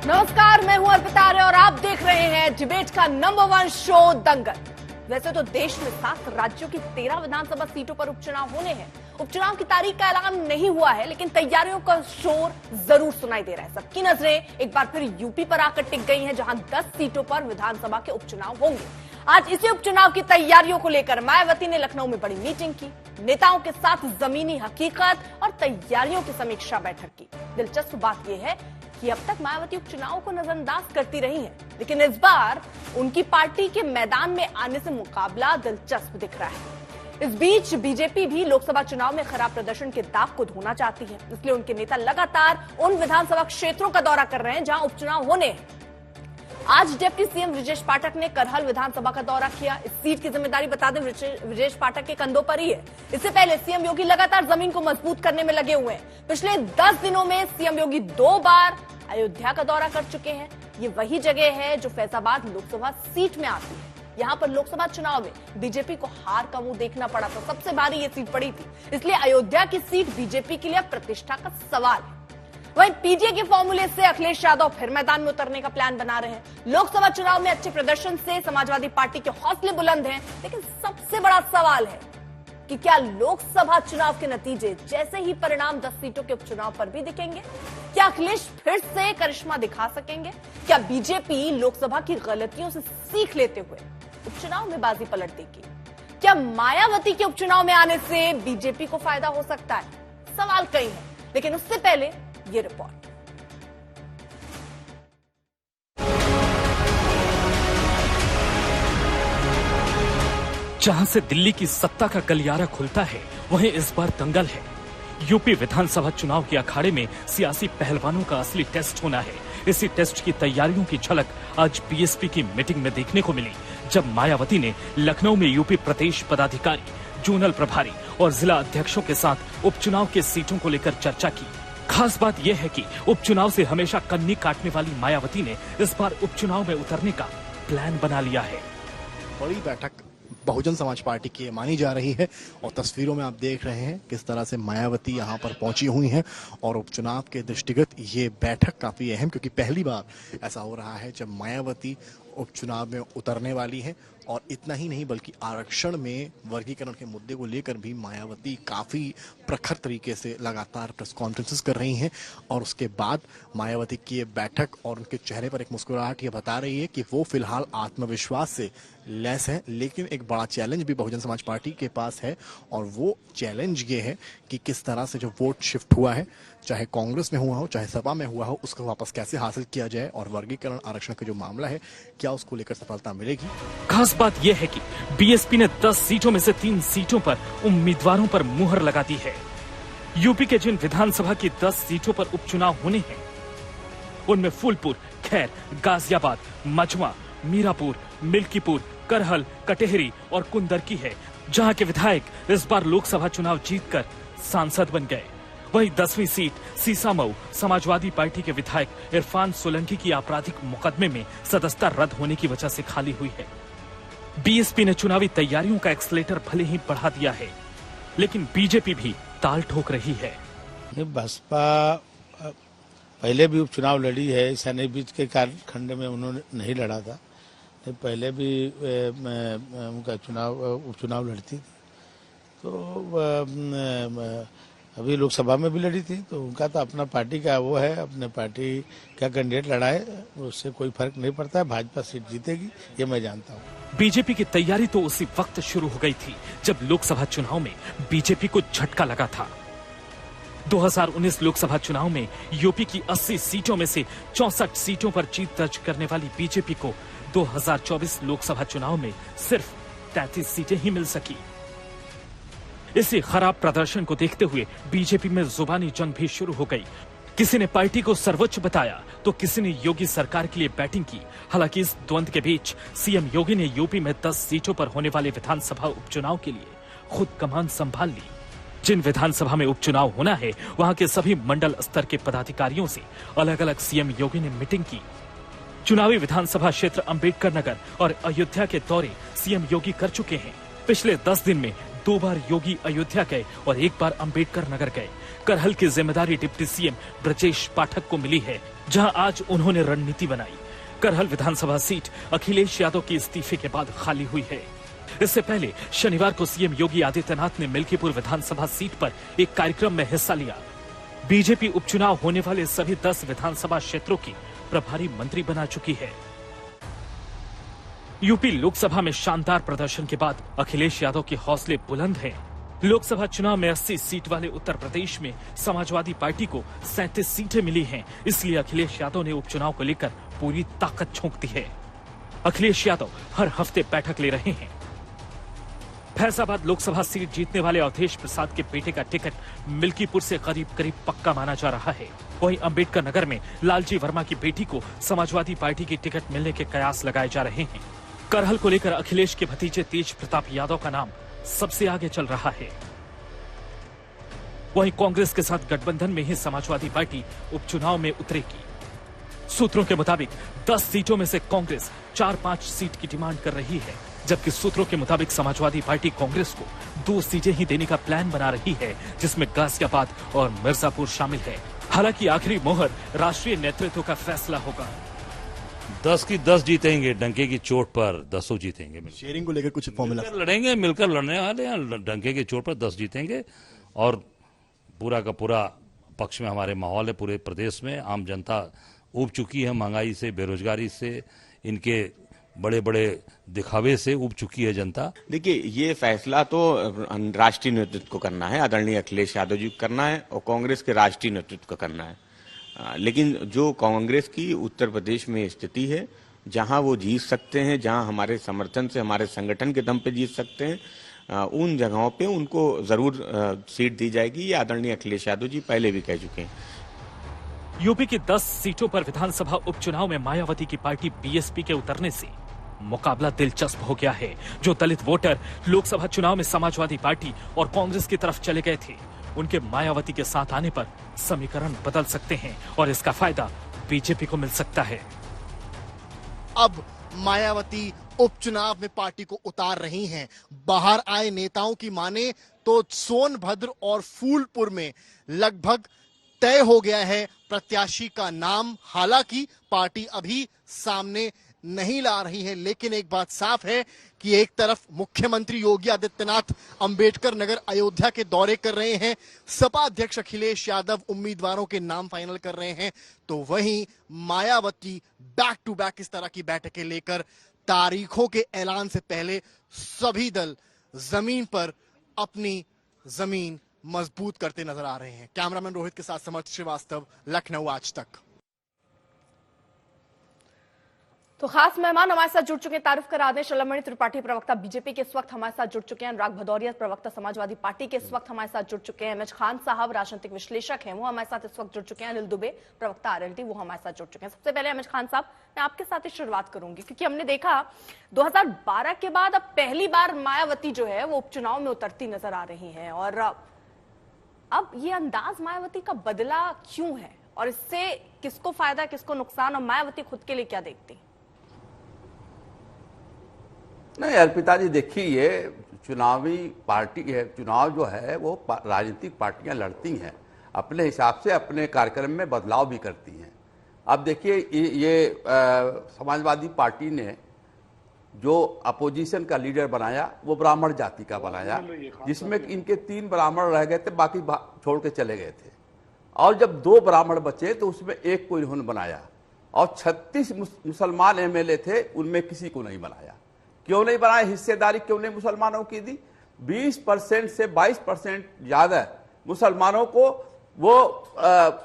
नमस्कार, मैं हूं अर्पिता आर्य और आप देख रहे हैं डिबेट का नंबर 1 शो दंगल। वैसे तो देश में 7 राज्यों की 13 विधानसभा सीटों पर उपचुनाव होने हैं। उपचुनाव की तारीख का ऐलान नहीं हुआ है, लेकिन तैयारियों का शोर जरूर सुनाई दे रहा है। सबकी नजरें एक बार फिर यूपी पर आकर टिक गई हैं, जहां 10 सीटों पर विधानसभा के उपचुनाव होंगे। आज इसी उपचुनाव की तैयारियों को लेकर मायावती ने लखनऊ में बड़ी मीटिंग की, नेताओं के साथ जमीनी हकीकत और तैयारियों की समीक्षा बैठक की। दिलचस्प बात यह है कि अब तक मायावती उपचुनाव को नजरअंदाज करती रही हैं, लेकिन इस बार उनकी पार्टी के मैदान में आने से मुकाबला दिलचस्प दिख रहा है। इस बीच बीजेपी भी लोकसभा चुनाव में खराब प्रदर्शन के दाग को धोना चाहती है, इसलिए उनके नेता लगातार उन विधानसभा क्षेत्रों का दौरा कर रहे हैं जहां उपचुनाव होने हैं। आज डिप्टी सीएम ब्रजेश पाठक ने करहल विधानसभा का दौरा किया। इस सीट की जिम्मेदारी बता दें ब्रजेश पाठक के कंधों पर ही है। इससे पहले सीएम योगी लगातार जमीन को मजबूत करने में लगे हुए हैं। पिछले 10 दिनों में सीएम योगी 2 बार अयोध्या का दौरा कर चुके हैं। ये वही जगह है जो फैजाबाद लोकसभा सीट में आती है। यहां पर लोकसभा चुनाव में बीजेपी को हार का मुंह देखना पड़ा था, सबसे भारी ये सीट पड़ी थी, इसलिए अयोध्या की सीट बीजेपी के लिए प्रतिष्ठा का सवाल है। वहीं पीडीए के फॉर्मूले से अखिलेश यादव फिर मैदान में उतरने का प्लान बना रहे हैं। लोकसभा चुनाव में अच्छे प्रदर्शन से समाजवादी पार्टी के हौसले बुलंद हैं, लेकिन सबसे बड़ा सवाल है कि क्या लोकसभा चुनाव के नतीजे जैसे ही परिणाम 10 सीटों के उपचुनाव पर भी दिखेंगे? क्या अखिलेश फिर से करिश्मा दिखा सकेंगे? क्या बीजेपी लोकसभा की गलतियों से सीख लेते हुए उपचुनाव में बाजी पलट देगी? क्या मायावती के उपचुनाव में आने से बीजेपी को फायदा हो सकता है? सवाल कई हैं, लेकिन उससे पहले ये रिपोर्ट। जहां से दिल्ली की सत्ता का गलियारा खुलता है, वहीं इस बार दंगल है। यूपी विधानसभा चुनाव के अखाड़े में सियासी पहलवानों का असली टेस्ट होना है। इसी टेस्ट की तैयारियों की झलक आज बीएसपी की मीटिंग में देखने को मिली, जब मायावती ने लखनऊ में यूपी प्रदेश पदाधिकारी, जोनल प्रभारी और जिला अध्यक्षों के साथ उपचुनाव के सीटों को लेकर चर्चा की। खास बात यह है कि उपचुनाव से हमेशा कन्नी काटने वाली मायावती ने इस बार उपचुनाव में उतरने का प्लान बना लिया है। बड़ी बैठक बहुजन समाज पार्टी की मानी जा रही है और तस्वीरों में आप देख रहे हैं किस तरह से मायावती यहां पर पहुंची हुई हैं और उपचुनाव के दृष्टिगत ये बैठक काफी अहम, क्योंकि पहली बार ऐसा हो रहा है जब मायावती उपचुनाव में उतरने वाली है। और इतना ही नहीं बल्कि आरक्षण में वर्गीकरण के मुद्दे को लेकर भी मायावती काफी प्रखर तरीके से लगातार प्रेस कॉन्फ्रेंसेस कर रही हैं। और उसके बाद मायावती की ये बैठक और उनके चेहरे पर एक मुस्कुराहट ये बता रही है कि वो फिलहाल आत्मविश्वास से लैस है। लेकिन एक बड़ा चैलेंज भी बहुजन समाज पार्टी के पास है, और वो चैलेंज ये है कि किस तरह से जो वोट शिफ्ट हुआ है, चाहे कांग्रेस में हुआ हो चाहे सपा में हुआ हो, उसको वापस कैसे हासिल किया जाए। और वर्गीकरण आरक्षण का जो मामला है, क्या उसको लेकर सफलता मिलेगी? खास बात यह है कि बीएसपी ने 10 सीटों में से 3 सीटों पर उम्मीदवारों पर मुहर लगा दी है। यूपी के जिन विधानसभा की 10 सीटों पर उपचुनाव होने हैं, उनमें फूलपुर, खैर, गाजियाबाद, मझवा, मीरापुर, मिल्कीपुर, करहल, कटेहरी और कुंदरकी है, जहां के विधायक इस बार लोकसभा चुनाव जीतकर सांसद बन गए। वहीं 10वीं सीट सीसामऊ समाजवादी पार्टी के विधायक इरफान सोलंकी की आपराधिक मुकदमे में सदस्यता रद्द होने की वजह से खाली हुई है। बीएसपी ने चुनावी तैयारियों का एक्सलेटर भले ही बढ़ा दिया है, लेकिन बीजेपी भी ताल ठोक रही है। बसपा पहले भी उपचुनाव लड़ी है, सैनी बीच के कालखंड में उन्होंने नहीं लड़ा था। पहले भी उनका उपचुनाव लड़ती थी, तो अभी लोकसभा में भी लड़ी थी, तो उनका तो अपना पार्टी का वो है, अपने पार्टी का कैंडिडेट लड़ाए, उससे कोई फर्क नहीं पड़ता है। भाजपा सीट जीतेगी, ये मैं जानता हूँ। बीजेपी की तैयारी तो उसी वक्त शुरू हो गई थी जब लोकसभा चुनाव में बीजेपी को झटका लगा था। 2019 लोकसभा चुनाव में यूपी की 80 सीटों में से 64 सीटों पर जीत दर्ज करने वाली बीजेपी को 2024 लोकसभा चुनाव में सिर्फ 33 सीटें ही मिल सकी। इसी खराब प्रदर्शन को देखते हुए बीजेपी में जुबानी जंग भी शुरू हो गई। किसी ने पार्टी को सर्वोच्च बताया तो किसी ने योगी सरकार के लिए बैटिंग की। हालांकि इस द्वंद्व के बीच सीएम योगी ने यूपी में 10 सीटों पर होने वाले विधानसभा उपचुनाव के लिए खुद कमान संभाल ली। जिन विधानसभा में उपचुनाव होना है, वहां के सभी मंडल स्तर के पदाधिकारियों से अलग अलग सीएम योगी ने मीटिंग की। चुनावी विधानसभा क्षेत्र अंबेडकर नगर और अयोध्या के दौरे सीएम योगी कर चुके हैं। पिछले 10 दिन में 2 बार योगी अयोध्या गए और 1 बार अंबेडकर नगर गए। करहल की जिम्मेदारी डिप्टी सीएम ब्रजेश पाठक को मिली है, जहां आज उन्होंने रणनीति बनाई। करहल विधानसभा सीट अखिलेश यादव के इस्तीफे के बाद खाली हुई है। इससे पहले शनिवार को सीएम योगी आदित्यनाथ ने मिल्कीपुर विधानसभा सीट पर एक कार्यक्रम में हिस्सा लिया। बीजेपी उपचुनाव होने वाले सभी 10 विधानसभा क्षेत्रों की प्रभारी मंत्री बना चुकी है। यूपी लोकसभा में शानदार प्रदर्शन के बाद अखिलेश यादव के हौसले बुलंद हैं। लोकसभा चुनाव में 80 सीट वाले उत्तर प्रदेश में समाजवादी पार्टी को 37 सीटें मिली हैं। इसलिए अखिलेश यादव ने उपचुनाव को लेकर पूरी ताकत झोंक दी है। अखिलेश यादव हर हफ्ते बैठक ले रहे हैं। फैजाबाद लोकसभा सीट जीतने वाले अवधेश प्रसाद के बेटे का टिकट मिल्कीपुर से करीब करीब पक्का माना जा रहा है। वहीं अंबेडकर नगर में लालजी वर्मा की बेटी को समाजवादी पार्टी की टिकट मिलने के कयास लगाए जा रहे हैं। करहल को लेकर अखिलेश के भतीजे तेज प्रताप यादव का नाम सबसे आगे चल रहा है। वहीं कांग्रेस के साथ गठबंधन में ही समाजवादी पार्टी उपचुनाव में उतरेगी। सूत्रों के मुताबिक 10 सीटों में से कांग्रेस 4-5 सीट की डिमांड कर रही है, जबकि सूत्रों के मुताबिक समाजवादी पार्टी कांग्रेस को 2 सीटें ही देने का प्लान बना रही है, जिसमें गाजियाबाद और मिर्जापुर शामिल है। हालांकि आखिरी मोहर राष्ट्रीय नेतृत्व का फैसला होगा। 10 की 10 जीतेंगे, डंके की चोट पर 10 जीतेंगे। शेयरिंग को लेकर कुछ फॉर्मूला लड़ेंगे, मिलकर लड़ने वाले हैं। डंके की चोट पर 10 जीतेंगे और पूरा का पूरा पक्ष में हमारे माहौल है। पूरे प्रदेश में आम जनता ऊब चुकी है, महंगाई से, बेरोजगारी से, इनके बड़े बड़े दिखावे से ऊब चुकी है जनता। देखिए, ये फैसला तो राष्ट्रीय नेतृत्व को करना है, आदरणीय अखिलेश यादव जी को करना है और कांग्रेस के राष्ट्रीय नेतृत्व को करना है। लेकिन जो कांग्रेस की उत्तर प्रदेश में स्थिति है, जहां वो जीत सकते हैं, जहां हमारे समर्थन से, हमारे संगठन के दम पे जीत सकते हैं, उन जगहों पे उनको जरूर सीट दी जाएगी। ये आदरणीय अखिलेश यादव जी पहले भी कह चुके हैं। यूपी की 10 सीटों पर विधानसभा उपचुनाव में मायावती की पार्टी बीएसपी के उतरने से मुकाबला दिलचस्प हो गया है। जो दलित वोटर लोकसभा चुनाव में समाजवादी पार्टी और कांग्रेस की तरफ चले गए थे, उनके मायावती के साथ आने पर समीकरण बदल सकते हैं और इसका फायदा बीजेपी को मिल सकता है। अब मायावती उपचुनाव में पार्टी को उतार रही हैं। बाहर आए नेताओं की माने तो सोनभद्र और फूलपुर में लगभग तय हो गया है प्रत्याशी का नाम। हालांकि पार्टी अभी सामने नहीं ला रही है, लेकिन एक बात साफ है कि एक तरफ मुख्यमंत्री योगी आदित्यनाथ अंबेडकर नगर अयोध्या के दौरे कर रहे हैं, सपा अध्यक्ष अखिलेश यादव उम्मीदवारों के नाम फाइनल कर रहे हैं, तो वहीं मायावती बैक टू बैक इस तरह की बैठकें लेकर तारीखों के ऐलान से पहले सभी दल जमीन पर अपनी जमीन मजबूत करते नजर आ रहे हैं। कैमरामैन रोहित के साथ समर्थ श्रीवास्तव, लखनऊ आज तक। तो खास मेहमान हमारे साथ जुड़ चुके हैं। तारुफ करा दें, शलमणि त्रिपाठी प्रवक्ता बीजेपी के इस वक्त हमारे साथ जुड़ चुके हैं। अनुराग भदौरिया प्रवक्ता समाजवादी पार्टी के इस वक्त हमारे साथ जुड़ चुके हैं। एमएच खान साहब राजनीतिक विश्लेषक हैं, वो हमारे साथ इस वक्त जुड़ चुके हैं। अनिल दुबे प्रवक्ता आरएलडी, वो हमारे साथ जुड़ चुके हैं। सबसे पहले एमएच खान साहब, मैं आपके साथ ही शुरुआत करूंगी, क्योंकि हमने देखा 2012 के बाद अब पहली बार मायावती जो है वो उपचुनाव में उतरती नजर आ रही है, और अब ये अंदाज मायावती का बदला क्यों है और इससे किसको फायदा, किसको नुकसान, और मायावती खुद के लिए क्या देखती? नहीं अर्पिता जी, देखिए ये चुनावी पार्टी है, चुनाव जो है वो राजनीतिक पार्टियां लड़ती हैं, अपने हिसाब से अपने कार्यक्रम में बदलाव भी करती हैं। अब देखिए ये समाजवादी पार्टी ने जो अपोजिशन का लीडर बनाया वो ब्राह्मण जाति का बनाया, जिसमें इनके 3 ब्राह्मण रह गए थे, बाकी छोड़ के चले गए थे, और जब 2 ब्राह्मण बचे तो उसमें एक को इन्होंने बनाया, और 36 मुसलमान एमएलए थे, उनमें किसी को नहीं बनाया। क्यों नहीं बनाया? हिस्सेदारी क्यों नहीं मुसलमानों की दी? 20% से 22% ज्यादा मुसलमानों को वो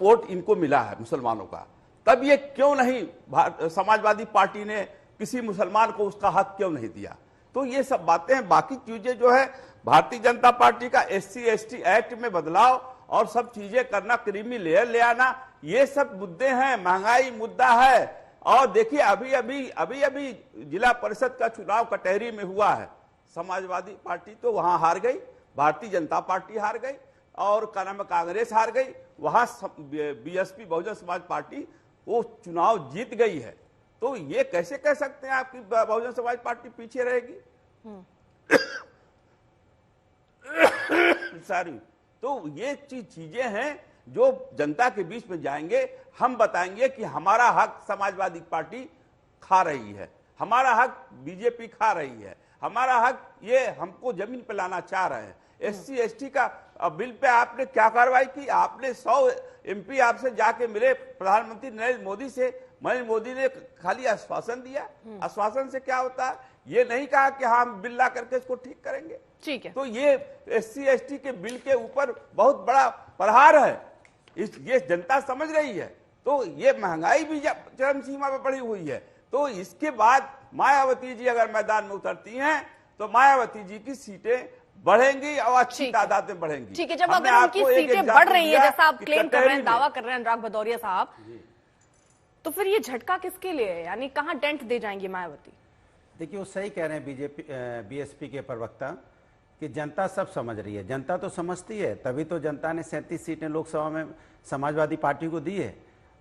वोट इनको मिला है मुसलमानों का। तब ये क्यों नहीं समाजवादी पार्टी ने किसी मुसलमान को उसका हक क्यों नहीं दिया? तो ये सब बातें हैं। बाकी चीजें जो है भारतीय जनता पार्टी का SC/ST एक्ट में बदलाव और सब चीजें करना, क्रीमी लेयर ले आना, ये सब मुद्दे हैं। महंगाई मुद्दा है। और देखिए अभी जिला परिषद का चुनाव कटहरी में हुआ है, समाजवादी पार्टी तो वहां हार गई, भारतीय जनता पार्टी हार गई, और क्या नाम है कांग्रेस हार गई। वहां BSP बहुजन समाज पार्टी वो चुनाव जीत गई है। तो ये कैसे कह सकते हैं आपकी बहुजन समाज पार्टी पीछे रहेगी? सारी तो ये चीजें हैं जो जनता के बीच में जाएंगे, हम बताएंगे कि हमारा हक समाजवादी पार्टी खा रही है, हमारा हक बीजेपी खा रही है, हमारा हक ये हमको जमीन पे लाना चाह रहे हैं। SC ST का बिल पे आपने क्या कार्रवाई की? आपने 100 MP आपसे जाके मिले प्रधानमंत्री नरेंद्र मोदी से, नरेंद्र मोदी ने खाली आश्वासन दिया। आश्वासन से क्या होता है? ये नहीं कहा कि हाँ हम बिल ला करके इसको ठीक करेंगे। ठीक है, तो ये SC ST के बिल के ऊपर बहुत बड़ा प्रहार है, ये जनता समझ रही है। तो ये महंगाई भी चरम सीमा पर बढ़ी हुई है। तो इसके बाद मायावती जी अगर मैदान में उतरती हैं तो मायावती जी की सीटें बढ़ेंगी और अच्छी तादाद में बढ़ेंगी। ठीक है, जब अगर उनकी सीटें बढ़ रही है जैसा आप क्लेम कर रहे हैं, दावा कर रहे हैं अनुराग भदौरिया साहब, तो फिर ये झटका किसके लिए है? यानी कहां डेंट दे जाएंगी मायावती? देखिए, वो सही कह रहे हैं BSP के प्रवक्ता कि जनता सब समझ रही है। जनता तो समझती है, तभी तो जनता ने 37 सीटें लोकसभा में समाजवादी पार्टी को दी है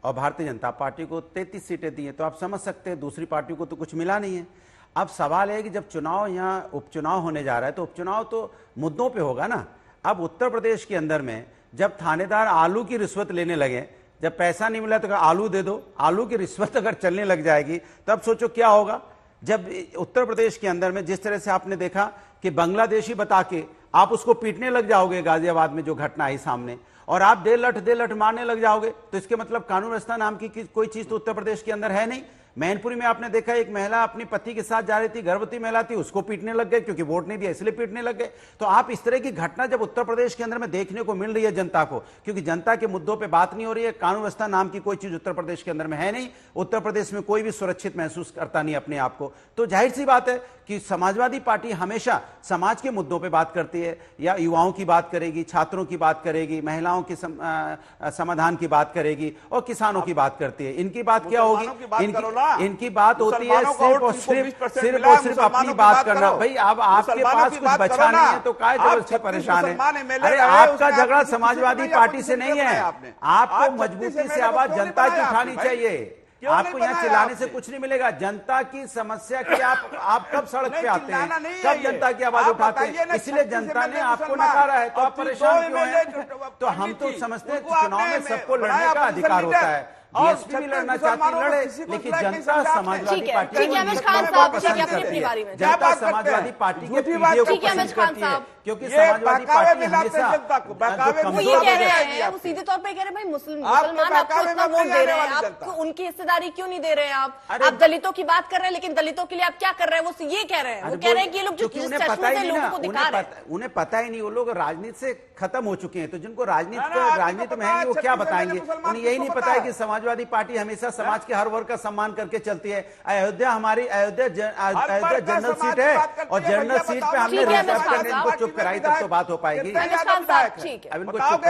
और भारतीय जनता पार्टी को 33 सीटें दी हैं। तो आप समझ सकते हैं दूसरी पार्टी को तो कुछ मिला नहीं है। अब सवाल है कि जब चुनाव, यहाँ उपचुनाव होने जा रहा है, तो उपचुनाव तो मुद्दों पे होगा ना। अब उत्तर प्रदेश के अंदर में जब थानेदार आलू की रिश्वत लेने लगे, जब पैसा नहीं मिला तो आलू दे दो, आलू की रिश्वत अगर चलने लग जाएगी तब सोचो क्या होगा। जब उत्तर प्रदेश के अंदर में जिस तरह से आपने देखा कि बांग्लादेशी बता के आप उसको पीटने लग जाओगे, गाजियाबाद में जो घटना आई सामने, और आप दे लठ मारने लग जाओगे, तो इसके मतलब कानून व्यवस्था नाम की कोई चीज तो उत्तर प्रदेश के अंदर है नहीं। मैनपुरी में आपने देखा एक महिला अपने पति के साथ जा रही थी, गर्भवती महिला थी, उसको पीटने लग गए क्योंकि वोट नहीं दिया इसलिए पीटने लग गए। तो आप इस तरह की घटना जब उत्तर प्रदेश के अंदर में देखने को मिल रही है जनता को, क्योंकि जनता के मुद्दों पे बात नहीं हो रही है, कानून व्यवस्था नाम की कोई चीज उत्तर प्रदेश के अंदर में है नहीं, उत्तर प्रदेश में कोई भी सुरक्षित महसूस करता नहीं अपने आप को, तो जाहिर सी बात है कि समाजवादी पार्टी हमेशा समाज के मुद्दों पर बात करती है, या युवाओं की बात करेगी, छात्रों की बात करेगी, महिलाओं की समाधान की बात करेगी और किसानों की बात करती है। इनकी बात क्या होगी? इनकी बात होती है सिर्फ अपनी बात करना। भाई अब आपके पास कुछ बचा नहीं है तो काय जबरदस्ती परेशान है? अरे आपका झगड़ा समाजवादी पार्टी से नहीं है, आपको मजबूती से आवाज जनता की उठानी चाहिए। आपको यहाँ चिल्लाने से कुछ नहीं मिलेगा। जनता की समस्या की आप कब सड़क पे आते हैं, कब जनता की आवाज उठाते हैं, इसलिए जनता ने आपको नकारा है, तो आप परेशान क्यों हैं? तो हम तो समझते हैं चुनाव में सबको लड़ने का अधिकार होता है, BSP भी लड़ना चाहती लड़े, लेकिन जनता समाजवादी पार्टी जनता समाजवादी पार्टी के पीढ़ियों को पसंद करती है, क्योंकि समाजवादी पार्टी हमेशा वो ये कह रहे हैं, वो सीधे तौर पे कह रहे हैं भाई मुसलमान आपको इतना वोट दे रहे हैं, आप उनकी हिस्सेदारी क्यों नहीं दे रहे हैं? आप दलितों की बात कर रहे हैं, लेकिन दलितों के लिए आप क्या कर रहे हैं? वो ये कह रहे हैं, वो कह रहे हैं कि ये लोग जो चश्मे से लोगों को दिखा रहे हैं, उन्हें पता ही नहीं, वो लोग राजनीति से खत्म हो चुके हैं। तो जिनको राजनीति में है वो क्या बताएंगे? उन्हें यही नहीं पता है कि समाजवादी पार्टी हमेशा समाज के हर वर्ग का सम्मान करके चलती है। अयोध्या हमारी जनरल सीट है और जनरल सीट पे हमने रिजर्व करने इनको चुप कराई तब तो बात हो पाएगी। अब इनको चुप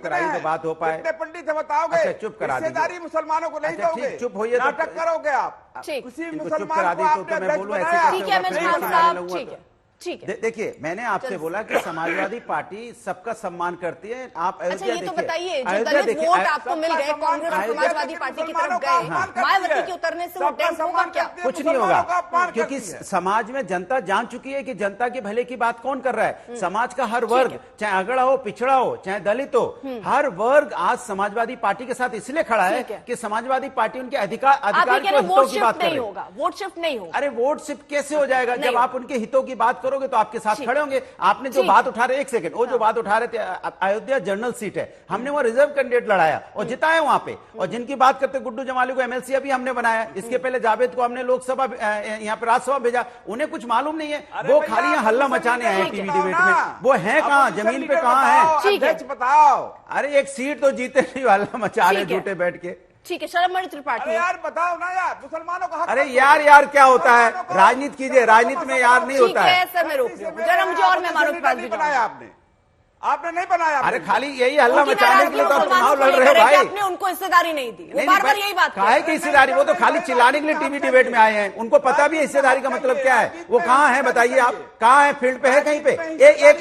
कराइए तो बात हो पाए। पंडित है बताओगे? अच्छा चुप करा दीजिए, मुसलमानों को नहीं दोगे, चुप होइए, नाटक करोगे आप, किसी चुप करा दी तो मैं बोलूँ ऐसे कैसे? देखिए, मैंने आपसे बोला कि समाजवादी पार्टी सबका सम्मान करती है। आप अयोध्या ये तो बताइए, जो दलित वोट आपको मिल गए कांग्रेस और समाजवादी पार्टी की तरफ गए, मायावती के उतरने से वो डेंट होगा क्या? कुछ नहीं होगा, क्योंकि समाज में जनता जान चुकी है कि जनता के भले की बात कौन कर रहा है। समाज का हर वर्ग, चाहे अगड़ा हो, पिछड़ा हो, चाहे दलित हो, हर वर्ग आज समाजवादी पार्टी के साथ इसलिए खड़ा है कि समाजवादी पार्टी उनके अधिकार हितों की बात कर रही है। वोट शिफ्ट नहीं होगा। अरे वोट शिफ्ट कैसे हो जाएगा? जब आप उनके हितों की बात करोगे तो आपके साथ खड़े होंगे। आपने जो बात उठा रहे, एक सेकंड, वो जो बात उठा रहे थे, अयोध्या जनरल सीट है, हमने वहां रिजर्व कैंडिडेट लड़ाया और जिताया वहां पे। और जिनकी बात करते गुड्डू जमाली को MLC अभी हमने बनाया, इसके पहले जावेद को हमने लोकसभा यहाँ पे राज्यसभा भेजा। उन्हें कुछ मालूम नहीं है, वो खाली यहाँ हल्ला मचाने आए टीवी डिबेट में। वो है कहाँ, जमीन पे कहाँ है? बताओ। अरे एक सीट तो जीते नहीं, हल्ला मचा रहे झूठे बैठ के। ठीक है, शरद त्रिपाठी यार बताओ ना यार, मुसलमानों का हक। अरे यार क्या होता है? राजनीति कीजिए, राजनीति में यार नहीं होता है। सर मैं रोक रही हूं, जरा मुझे और मेहमानों के पास भी बनाया आपने नहीं बनाया। अरे खाली यही हल्ला मचाने के लिए तो चुनाव लड़ रहे हो भाई। आपने उनको हिस्सेदारी नहीं दी, वो बार-बार यही बात काहे की हिस्सेदारी? वो तो खाली चिल्लाने के लिए टीवी डिबेट में आए हैं, उनको पता भी है हिस्सेदारी का मतलब क्या है। वो कहाँ है बताइए, आप कहाँ है? फील्ड पे है कहीं पे?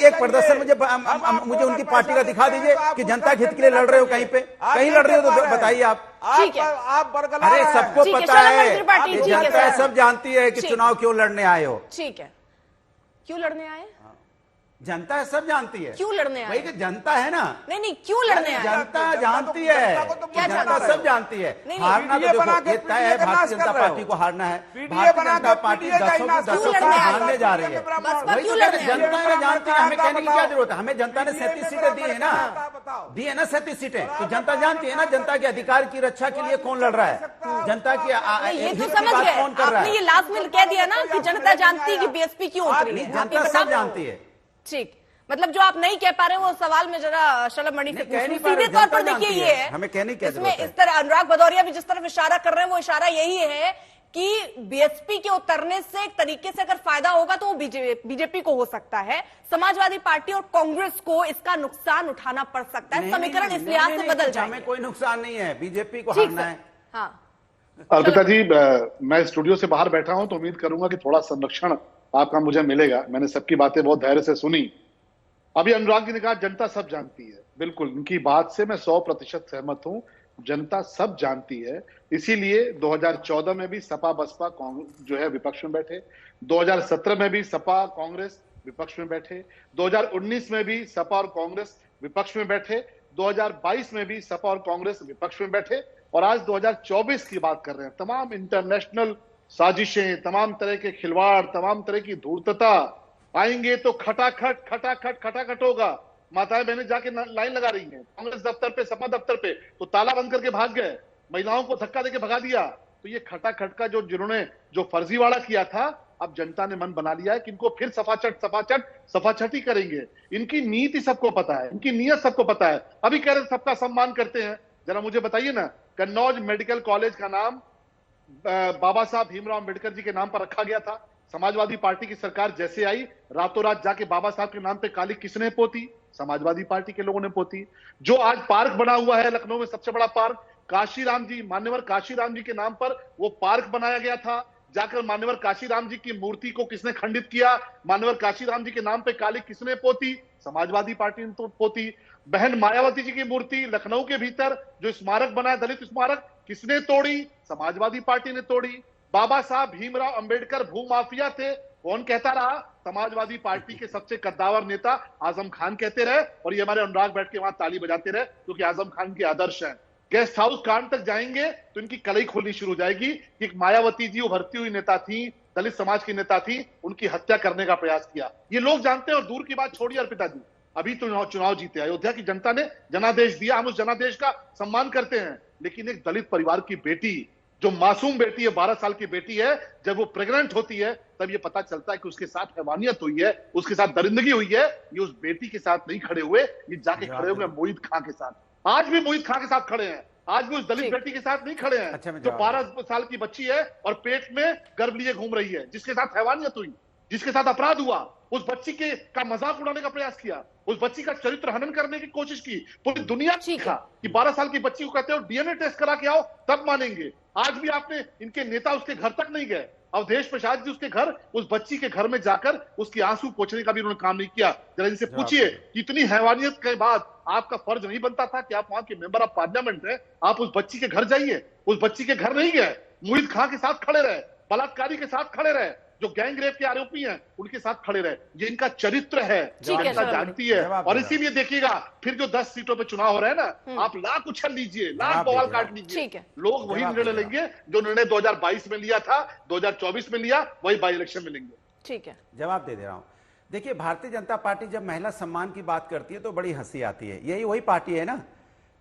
एक प्रदर्शन मुझे उनकी पार्टी का दिखा दीजिए कि जनता के हित के लिए लड़ रहे हो, कहीं पे कहीं लड़ रहे हो तो बताइए आप। अरे सबको पता है, जनता सब जानती है कि चुनाव क्यों लड़ने आए हो। ठीक है, क्यों लड़ने आए? जनता है, सब जानती है। क्यों लड़ने आए? वही कि जनता है ना। नहीं, क्यों लड़ने आए? जनता जानती है, क्या जनता सब जानती है। नहीं, हारना तो देखो ये तय है, भारतीय जनता पार्टी को हारना है। भारतीय जनता पार्टी 10 हारने जा रही है। वही तो जनता ने जानती है, हमें कहने की क्या जरूरत है? हमें जनता ने 37 सीटें दी है ना, 37 सीटें। तो जनता जानती है ना जनता के अधिकार की रक्षा के लिए कौन लड़ रहा है, जनता की ये तो हित की समझ बात गए। कौन कर रहा आपने है। ये लास्ट में कह दिया ना कि जनता जानती है कि बीएसपी क्यों उतरी है। आप ये जनता बता सब दो। जानती है। ठीक, मतलब जो आप नहीं कह पा रहे वो सवाल में जरा शलभ मणि से नहीं, कह नहीं पूछूं। पा रहे, सीधे तौर पर जनता देखिए जानती ये है। है, हमें कहने की क्या इसमें जरूरत है? इस तरह अनुराग भदौरिया भी जिस तरफ इशारा कर रहे हैं वो इशारा यही है कि बीएसपी के उतरने से एक तरीके से अगर फायदा होगा तो वो बीजेपी को हो सकता है, समाजवादी पार्टी और कांग्रेस को इसका नुकसान उठाना पड़ सकता है। समीकरण इस लिहाज से बदल जाएंगे। हमें कोई नुकसान नहीं है, बीजेपी को ठीक हारना सर। है। हाँ, अर्पिता जी, मैं स्टूडियो से बाहर बैठा हूं तो उम्मीद करूंगा कि थोड़ा संरक्षण आपका मुझे मिलेगा। मैंने सबकी बातें बहुत धैर्य से सुनी। अभी अनुराग जी ने कहा जनता सब जानती है, बिल्कुल उनकी बात से मैं 100% सहमत हूं। जनता सब जानती है, इसीलिए 2014 में भी सपा बसपा जो है विपक्ष में बैठे, 2017 में भी सपा कांग्रेस विपक्ष में बैठे, 2019 में भी सपा और कांग्रेस विपक्ष में बैठे, 2022 में भी सपा और कांग्रेस विपक्ष में बैठे, और आज 2024 की बात कर रहे हैं। तमाम इंटरनेशनल साजिशें, तमाम तरह के खिलवाड़, तमाम तरह की धूर्तता आएंगे तो खटाखट खटाखट खटाखट होगा। माताएं बहनें जाके लाइन लगा रही हैं कांग्रेस दफ्तर पे, सपा दफ्तर पे, तो ताला बंद करके भाग गए, महिलाओं को धक्का देके भगा दिया। तो ये खटाखट का जिन्होंने जो फर्जीवाड़ा किया था, अब जनता ने मन बना लिया है कि इनको फिर सफाचट ही करेंगे। इनकी नीति सबको पता है, इनकी नीयत सबको पता है। अभी कह रहे सबका सम्मान करते हैं, जरा मुझे बताइए ना, कन्नौज मेडिकल कॉलेज का नाम बाबा साहब भीमराव अंबेडकर जी के नाम पर रखा गया था। समाजवादी पार्टी की सरकार जैसे आई, रातों रात जाके बाबा साहब के नाम पे काली किसने पोती? समाजवादी पार्टी के लोगों ने पोती। जो आज पार्क बना हुआ है लखनऊ में, सबसे बड़ा पार्क, काशीराम जी, मान्यवर काशीराम जी के नाम पर वो पार्क बनाया गया था। जाकर मान्यवर काशीराम जी की मूर्ति को किसने खंडित किया? मान्यवर काशीराम जी के नाम पे काली किसने पोती? समाजवादी पार्टी ने तो पोती। बहन मायावती जी की मूर्ति लखनऊ के भीतर जो स्मारक बना, दलित स्मारक, किसने तोड़ी? समाजवादी पार्टी ने तोड़ी। बाबा साहब भीमराव अंबेडकर भूमाफिया थे, कौन कहता रहा? समाजवादी पार्टी के सबसे कद्दावर नेता आजम खान कहते रहे, और ये हमारे अनुराग बैठ के वहां ताली बजाते रहे, क्योंकि आजम खान के आदर्श हैं। गेस्ट हाउस कांड तक जाएंगे तो इनकी कलई खोलनी शुरू हो जाएगी कि एक मायावती जी उभरती हुई नेता थी, दलित समाज की नेता थी, उनकी हत्या करने का प्रयास किया। ये लोग जानते हैं। और दूर की बात छोड़िए अर्पिता जी, अभी तो चुनाव जीते, अयोध्या की जनता ने जनादेश दिया, हम उस जनादेश का सम्मान करते हैं। लेकिन एक दलित परिवार की बेटी, जो मासूम बेटी है, 12 साल की बेटी है, जब वो प्रेग्नेंट होती है तब ये पता चलता है कि उसके साथ हैवानियत हुई है, उसके साथ दरिंदगी हुई है। ये उस बेटी के साथ नहीं खड़े हुए, ये जाके खड़े हुए मोहित खां के साथ। आज भी मोहित खां के साथ खड़े हैं, आज भी उस दलित बेटी के साथ नहीं खड़े हैं। अच्छा, जो 12 साल की बच्ची है और पेट में गर्भ लिए घूम रही है, जिसके साथ हैवानियत हुई, जिसके साथ अपराध हुआ, उस बच्ची का मजाक उड़ाने का प्रयास किया, उस बच्ची का चरित्र हनन करने की कोशिश की। पूरी दुनिया सीखा कि 12 साल की बच्ची को कहते हो डीएनए टेस्ट करा के आओ तब मानेंगे। आज भी आपने, इनके नेता उसके घर तक नहीं गए, अवधेश प्रसाद जी उसके घर, उस बच्ची के घर में जाकर उसकी आंसू पोंछने का भी उन्होंने काम नहीं किया। जरा इनसे पूछिए कि इतनी हैवानियत के बाद आपका फर्ज नहीं बनता था कि आप वहां के मेंबर ऑफ पार्लियामेंट हैं, आप उस बच्ची के घर जाइए। उस बच्ची के घर नहीं गए, मोहित खां के साथ खड़े रहे, बलात्कारी के साथ खड़े रहे, जो गैंग रेप के आरोपी हैं उनके साथ खड़े रहे। ये इनका चरित्र है, जनता जानती है। और इसीलिए देखिएगा फिर जो 10 सीटों पे चुनाव हो रहे हैं ना, आप लाख उछल लीजिए, लाख बवाल काट लीजिए, लोग वही निर्णय लेंगे जो निर्णय 2022 में लिया था, 2024 में लिया, वही बाई इलेक्शन में लेंगे। ठीक है, जवाब दे रहा हूं। देखिए, भारतीय जनता पार्टी जब महिला सम्मान की बात करती है तो बड़ी हंसी आती है। यही वही पार्टी है ना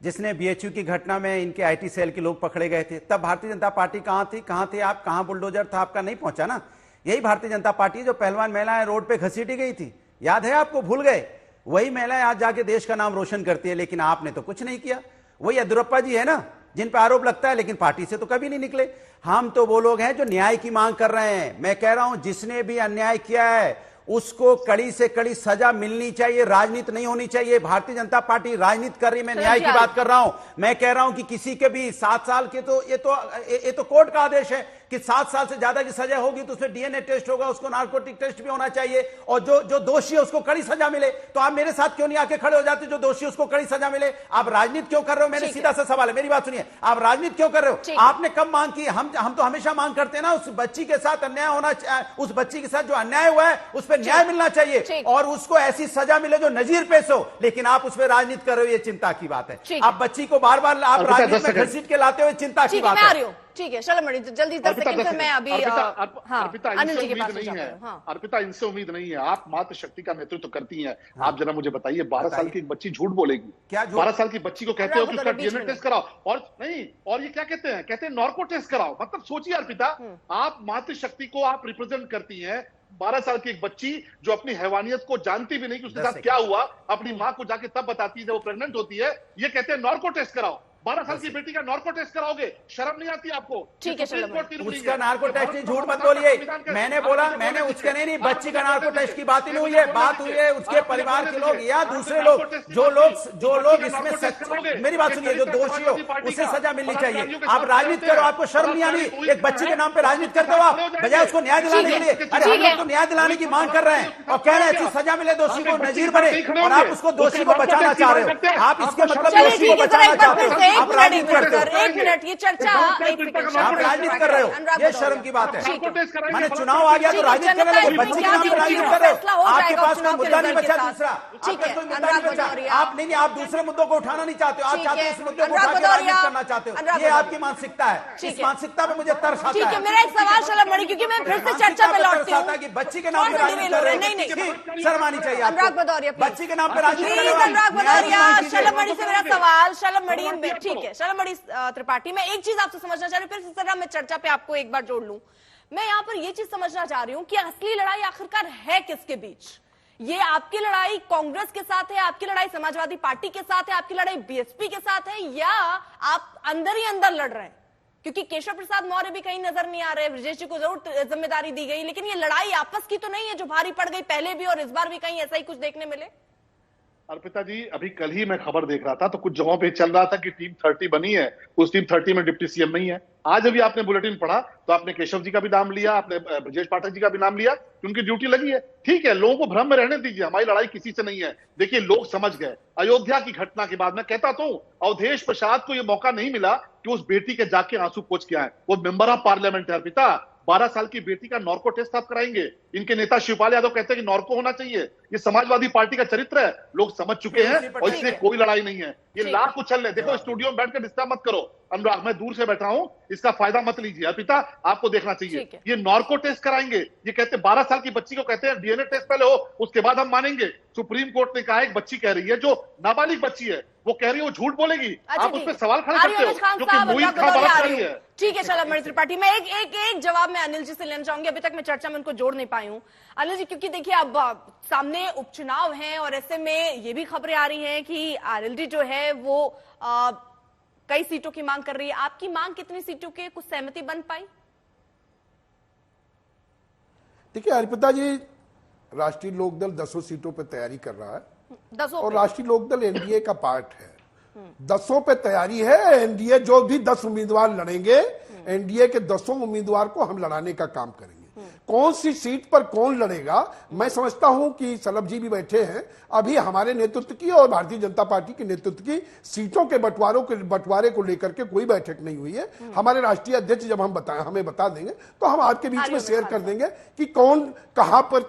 जिसने बीएचयू की घटना में इनके आईटी सेल के लोग पकड़े गए थे। तब भारतीय जनता पार्टी कहां थी? कहां थे आप? कहां बुलडोजर था आपका? नहीं पहुंचा ना। यही भारतीय जनता पार्टी जो पहलवान महिलाएं रोड पे घसीटी गई थी, याद है आपको? भूल गए? वही महिलाएं आज जाके देश का नाम रोशन करती है, लेकिन आपने तो कुछ नहीं किया। वही येदियुरप्पा जी है ना जिन पे आरोप लगता है, लेकिन पार्टी से तो कभी नहीं निकले। हम तो वो लोग हैं जो न्याय की मांग कर रहे हैं। मैं कह रहा हूं जिसने भी अन्याय किया है उसको कड़ी से कड़ी सजा मिलनी चाहिए, राजनीति नहीं होनी चाहिए। भारतीय जनता पार्टी राजनीति कर रही, मैं न्याय की बात कर रहा हूं। मैं कह रहा हूं कि किसी के भी 7 साल के, तो ये तो कोर्ट का आदेश है कि 7 साल से ज्यादा की सजा होगी तो उसमें डीएनए टेस्ट होगा, उसको नार्कोटिक टेस्ट भी होना चाहिए, और जो दोषी है उसको कड़ी सजा मिले। तो आप मेरे साथ क्यों नहीं आके खड़े हो जाते? जो दोषी उसको कड़ी सजा मिले। आप राजनीति क्यों कर रहे हो? मैंने सीधा सा सवाल है, मेरी बात सुनिए। आप राजनीति क्यों कर रहे हो? आपने कब मांग की? हम तो हमेशा मांग करते हैं ना, उस बच्ची के साथ अन्याय होना, उस बच्ची के साथ जो अन्याय हुआ है उस पर न्याय मिलना चाहिए और उसको ऐसी सजा मिले जो नजीर पेश हो, लेकिन आप उसमें राजनीति कर रहे हो, ये चिंता की बात है। आप बच्ची को बार बार आप राजनीति में घसीट के लाते हो, चिंता की बात है। ठीक है, चलो मणि जल्दी 10 सेकंड से मैं अभी अर्पिता अनिल जी के पास नहीं है। हाँ। अर्पिता, इनसे उम्मीद नहीं है। आप मातृशक्ति का नेतृत्व करती हैं। आप जरा मुझे बताइए, 12 साल की एक बच्ची झूठ बोलेगी? क्या 12 साल की बच्ची को कहते हो कि उसका डीएनए टेस्ट कराओ, और नहीं, और ये क्या कहते हैं? कहते हैं नार्को टेस्ट कराओ। मतलब सोचिए अर्पिता, आप मातृशक्ति को आप रिप्रेजेंट करती हैं। 12 साल की एक बच्ची जो अपनी हैवानियत को जानती भी नहीं कि उसके साथ क्या हुआ, अपनी मां को जाके तब बताती है जब वो प्रेग्नेंट होती है। ये कहते हैं नार्को टेस्ट कराओ। 12 साल की बेटी का नार्को टेस्ट कराओगे? शर्म नहीं आती आपको? ठीक है, उसका नार्को टेस्ट नहीं, झूठ मत बोलिए। मैंने बोला, मैंने उसके नहीं, बच्ची का नार्को टेस्ट की बात ही नहीं हुई है। बात हुई है उसके परिवार के लोग या दूसरे लोग, जो लोग इसमें मेरी बात सुनिए, जो दोषी हो उसे सजा मिलनी चाहिए। आप राजनीति करो, आपको शर्म नहीं आनी? एक बच्ची के नाम पे राजनीति करते हो आप, बजाय उसको न्याय दिलाने के लिए। अरे हम लोग तो न्याय दिलाने की मांग कर रहे हैं और कह रहे हैं ऐसी सजा मिले दोषी को, नजीर बने, और आप उसको दोषी को बचाना चाह रहे हो। आप इसके मतलब दोषी को बचाना चाहते हो, आप राजनीति करते हो। एक मिनट, ये चर्चा आप राजनीति कर रहे हो, ये शर्म की बात है। मैंने चुनाव आ गया तो राजनीति करने लगे, बच्चे के नाम पर राजनीति कर रहे हो। आपके पास कोई मुद्दा नहीं बचा दूसरा, आपका कोई मुद्दा नहीं बचा। आप नहीं, आप दूसरे मुद्दों को उठाना नहीं चाहते हो, आप चाहते हो इस मुद्दे को उठा के राजनीति करना चाहते हो। ये आपकी मानसिकता है, इस मानसिकता पे मुझे तरस आता है। मेरा एक सवाल शलभ मणि, क्योंकि मैं फिर से चर्चा पे लौटती हूं कि बच्ची के नाम पर राजनीति कर रहे हैं। नहीं, शर्म आनी चाहिए अनुराग भदौरिया, बच्ची के नाम पर राजनीति कर रहे हो। अनुराग भदौरिया, शलभ मणि से मेरा सवाल, शलभ मणि, ठीक है, शलभ मणि त्रिपाठी, मैं एक चीज आपसे समझना चाह रही हूँ, फिर इस तरह मैं चर्चा पे आपको एक बार जोड़ लूं। मैं यहाँ पर ये चीज समझना चाह रही हूँ कि असली लड़ाई आखिरकार है किसके बीच? ये आपकी लड़ाई कांग्रेस के साथ है, आपकी लड़ाई समाजवादी पार्टी के साथ है, आपकी लड़ाई बीएसपी के साथ है, या आप अंदर ही अंदर लड़ रहे हैं? क्योंकि केशव प्रसाद मौर्य भी कहीं नजर नहीं आ रहे, ब्रजेश जी को जरूर जिम्मेदारी दी गई, लेकिन ये लड़ाई आपस की तो नहीं है जो भारी पड़ गई पहले भी और इस बार भी कहीं ऐसा ही कुछ देखने मिले? अर्पिता जी, अभी कल ही मैं खबर देख रहा था तो कुछ जगहों पे चल रहा था कि टीम 30 बनी है, उस टीम 30 में डिप्टी सीएम नहीं है। आज अभी आपने बुलेटिन पढ़ा तो आपने केशव जी का भी नाम लिया, आपने ब्रजेश पाठक जी का भी नाम लिया कि उनकी ड्यूटी लगी है। ठीक है, लोगों को भ्रम में रहने दीजिए, हमारी लड़ाई किसी से नहीं है। देखिए, लोग समझ गए। अयोध्या की घटना के बाद मैं कहता तो अवधेश प्रसाद को यह मौका नहीं मिला कि उस बेटी के जाके आंसू पोंछ के आए। वो मेंबर ऑफ पार्लियामेंट है अर्पिता। 12 साल की बेटी का नॉर्को टेस्ट आप कराएंगे? इनके नेता शिवपाल यादव कहते हैं कि नॉर्को होना चाहिए। ये समाजवादी पार्टी का चरित्र है, लोग समझ चुके हैं और इसमें कोई लड़ाई नहीं है। ये लाख उछल रहे। देखो, स्टूडियो में बैठकर डिस्टर्ब मत करो। अनुराग, मैं दूर से बैठा हूं, इसका फायदा मत लीजिए। अर्पिता, आपको देखना चाहिए, ये नॉर्को टेस्ट कराएंगे। ये कहते हैं 12 साल की बच्ची को कहते हैं डीएनए टेस्ट पहले हो, उसके बाद हम मानेंगे। सुप्रीम कोर्ट ने कहा एक बच्ची कह रही है, जो नाबालिग बच्ची है, वो कह रही है वो झूठ बोलेगी। आप उस पर सवाल खड़े करते हो क्योंकि मोहित खां बात कर रही है। ठीक है, शलभ मणि त्रिपाठी, मैं एक जवाब मैं अनिल जी से लेना चाहूंगी। अभी तक मैं चर्चा में उनको जोड़ नहीं पाई हूं। अनिल जी, क्योंकि देखिए अब सामने उपचुनाव हैं और ऐसे में ये भी खबरें आ रही हैं कि आरएलडी जो है वो कई सीटों की मांग कर रही है। आपकी मांग कितनी सीटों की, कुछ सहमति बन पाई? देखिए अर्पिता जी, राष्ट्रीय लोकदल 10 सीटों पर तैयारी कर रहा है, 10 और राष्ट्रीय लोकदल एनडीए का पार्ट है। 10 पे तैयारी है। एनडीए जो भी 10 उम्मीदवार लड़ेंगे, एनडीए के 10 उम्मीदवार को हम लड़ाने का काम करेंगे। कौन सी सीट पर कौन लड़ेगा, मैं समझता हूं कि सलभ जी भी बैठे हैं, अभी हमारे नेतृत्व की और भारतीय जनता पार्टी के नेतृत्व की सीटों के बंटवारे को लेकर के कोई बैठक नहीं हुई है। हमारे राष्ट्रीय अध्यक्ष जब हमें बता देंगे तो हम आपके बीच में शेयर कर देंगे कि कौन कहां पर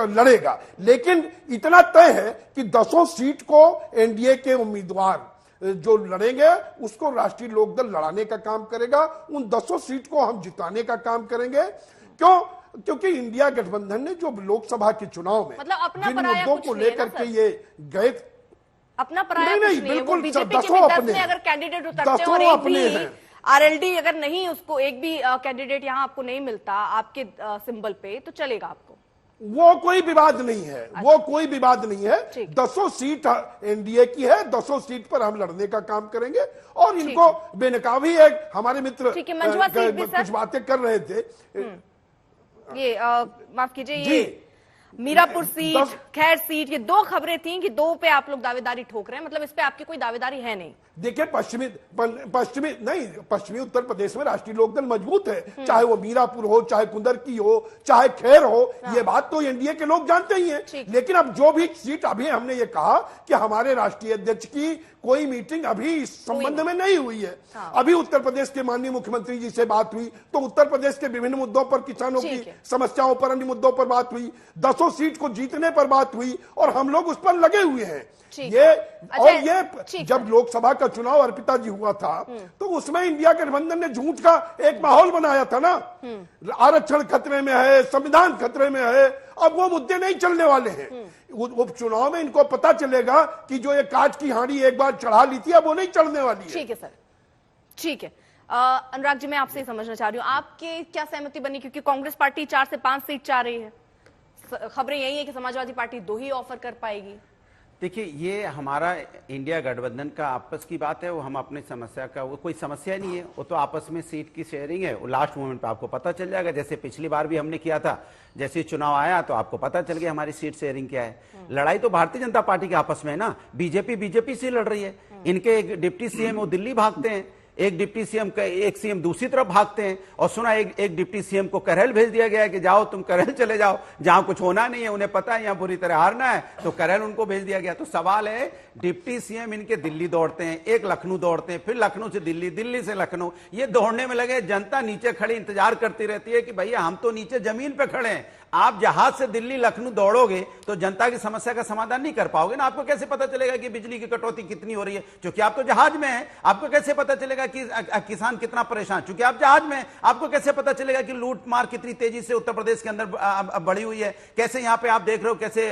लड़ेगा। लेकिन इतना तय है कि 10 सीट को एनडीए के उम्मीदवार जो लड़ेंगे उसको राष्ट्रीय लोकदल लड़ाने का काम करेगा। उन 10 सीट को हम जिताने का काम करेंगे। क्योंकि इंडिया गठबंधन ने जो लोकसभा के चुनाव में मतलब अपना जिन मुद्दों को लेकर के ये गए, अपना पराया नहीं, कुछ नहीं है। बिल्कुल, बीजेपी के 10 भी 10 अपने में अगर कैंडिडेट उतरते हैं और एक भी आरएलडी अगर नहीं, उसको एक भी कैंडिडेट यहाँ आपको नहीं मिलता आपके सिंबल पे, तो चलेगा आपको? वो कोई विवाद नहीं है। वो कोई विवाद नहीं है। 10 सीट एनडीए की है, 10 सीट पर हम लड़ने का काम करेंगे। और इनको बेनकाब ही है। हमारे मित्र कुछ बातें कर रहे थे, ये माफ कीजिए, ये मीरापुर सीट, खैर सीट, ये 2 खबरें थी कि 2 पे आप लोग दावेदारी ठोक रहे हैं। मतलब इस पे आपकी कोई दावेदारी है नहीं? देखिए, पश्चिमी उत्तर प्रदेश में राष्ट्रीय लोकदल मजबूत है। चाहे वो मीरापुर हो, चाहे कुंदरकी हो, चाहे खैर हो, ये बात तो एनडीए के लोग जानते ही हैं। लेकिन अब जो भी सीट, अभी हमने ये कहा कि हमारे राष्ट्रीय अध्यक्ष की कोई मीटिंग अभी इस संबंध में नहीं हुई है। अभी उत्तर प्रदेश के माननीय मुख्यमंत्री जी से बात हुई तो उत्तर प्रदेश के विभिन्न मुद्दों पर, किसानों की समस्याओं पर, अन्य मुद्दों पर बात हुई। 10 10 सीट को जीतने पर बात हुई और हम लोग उस पर लगे हुए हैं। ठीक ये है। और अच्छा, ये ठीक जब है। लोकसभा का चुनाव अर्पिता जी हुआ था तो उसमें इंडिया गठबंधन ने झूठ का एक माहौल बनाया था ना, आरक्षण खतरे में है, संविधान खतरे में है। अब वो मुद्दे नहीं चलने वाले हैं। उपचुनाव में इनको पता चलेगा कि जो ये कांच की हांडी एक बार चढ़ा ली थी, अब वो नहीं चढ़ने वाली है। ठीक है सर, ठीक है। अनुराग जी, मैं आपसे समझना चाह रही हूँ, आपके क्या सहमति बनी, क्योंकि कांग्रेस पार्टी 4 से 5 सीट चाह रही है, खबरें यही है कि समाजवादी पार्टी 2 ही ऑफर कर पाएगी। देखिए, ये हमारा इंडिया गठबंधन का आपस की बात है। वो हम अपनी समस्या का, वो कोई समस्या नहीं है, वो तो आपस में सीट की शेयरिंग है। वो लास्ट मोमेंट पे आपको पता चल जाएगा, जैसे पिछली बार भी हमने किया था। जैसे चुनाव आया तो आपको पता चल गया हमारी सीट शेयरिंग क्या है। लड़ाई तो भारतीय जनता पार्टी के आपस में है ना। बीजेपी से लड़ रही है। इनके एक डिप्टी सीएम वो दिल्ली भागते हैं, एक डिप्टी सीएम का एक सीएम दूसरी तरफ भागते हैं। और सुना एक डिप्टी सीएम को करहल भेज दिया गया है कि जाओ तुम करहल चले जाओ, जहां कुछ होना नहीं है, उन्हें पता है यहां बुरी तरह हारना है, तो करहल उनको भेज दिया गया। तो सवाल है, डिप्टी सीएम इनके दिल्ली दौड़ते हैं, एक लखनऊ दौड़ते हैं, फिर लखनऊ से दिल्ली, दिल्ली से लखनऊ, ये दौड़ने में लगे। जनता नीचे खड़ी इंतजार करती रहती है कि भैया हम तो नीचे जमीन पे खड़े हैं। आप जहाज से दिल्ली लखनऊ दौड़ोगे तो जनता की समस्या का समाधान नहीं कर पाओगे ना। आपको कैसे पता चलेगा कि बिजली की कटौती कितनी हो रही है, क्योंकि आप तो जहाज में हैं। आपको कैसे पता चलेगा कि किसान कितना परेशान, क्योंकि आप जहाज में हैं। आपको कैसे पता चलेगा कि लूट मार कितनी तेजी से उत्तर प्रदेश के अंदर बढ़ी हुई है, कैसे यहां पे आप देख रहे हो कैसे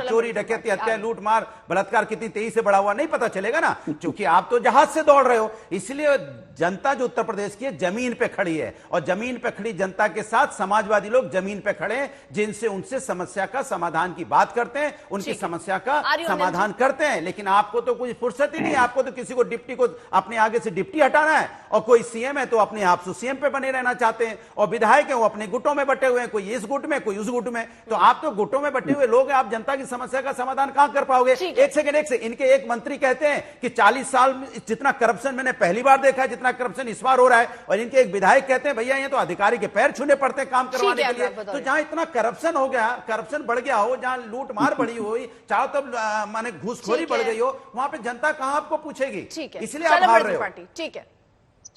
चोरी डकैती हत्या लूट मार बलात्कार कितनी तेजी से बढ़ा हुआ, नहीं पता चलेगा ना, क्योंकि आप तो जहाज से दौड़ रहे हो। इसलिए जनता जो उत्तर प्रदेश की है जमीन पे खड़ी है, और जमीन पे खड़ी जनता के साथ समाजवादी लोग जमीन पे खड़े हैं, जिनसे उनसे समस्या का समाधान की बात करते हैं, उनकी समस्या का समाधान करते हैं। लेकिन आपको तो कोई फुर्सत ही नहीं है। आपको तो किसी को डिप्टी को अपने आगे से डिप्टी हटाना है, और कोई सीएम है तो अपने आप से सीएम पे बने रहना चाहते हैं, और विधायक है वो अपने गुटों में बटे हुए हैं, कोई इस गुट में कोई उस गुट में। तो आप तो गुटों में बटे हुए लोग हैं, आप जनता की समस्या का समाधान कहां कर पाओगे। एक सेकंड इनके एक मंत्री कहते हैं कि 40 साल में जितना करप्शन मैंने पहली बार देखा है, जितना करप्शन इस बार हो रहा है। और इनके एक विधायक कहते हैं भैया ये तो अधिकारी के पैर छूने पड़ते हैं काम करवाने के लिए। तो जहां इतना करप्शन हो गया, करप्शन बढ़ गया हो, जहां लूट मार बढ़ी हुई, चारों तरफ माने घूसखोरी बढ़ गई हो, वहां पे जनता कहां आपको पूछेगी। इसलिए आप हार रहे हो। ठीक है,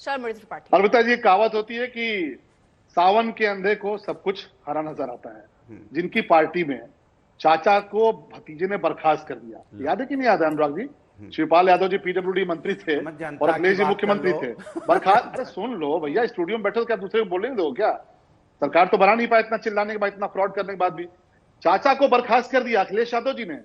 शर्मिला त्रिपाठी। अलबत्ता जी कहावत होती है कि सावन के अंधे को सब कुछ हरा नजर आता है। जिनकी पार्टी में चाचा को भतीजे ने बर्खास्त कर दिया, याद है कि नहीं याद है अनुराग जी? शिवपाल यादव जी पीडब्ल्यूडी मंत्री थे और अखिलेश जी मुख्यमंत्री थे। बर्खास्त, सुन लो भैया, स्टूडियो में बैठे हो क्या दूसरे को बोलने दो क्या? सरकार तो बना नहीं पाया इतना चिल्लाने के बाद, इतना फ्रॉड करने के बाद भी। चाचा को बर्खास्त कर दिया अखिलेश यादव जी ने,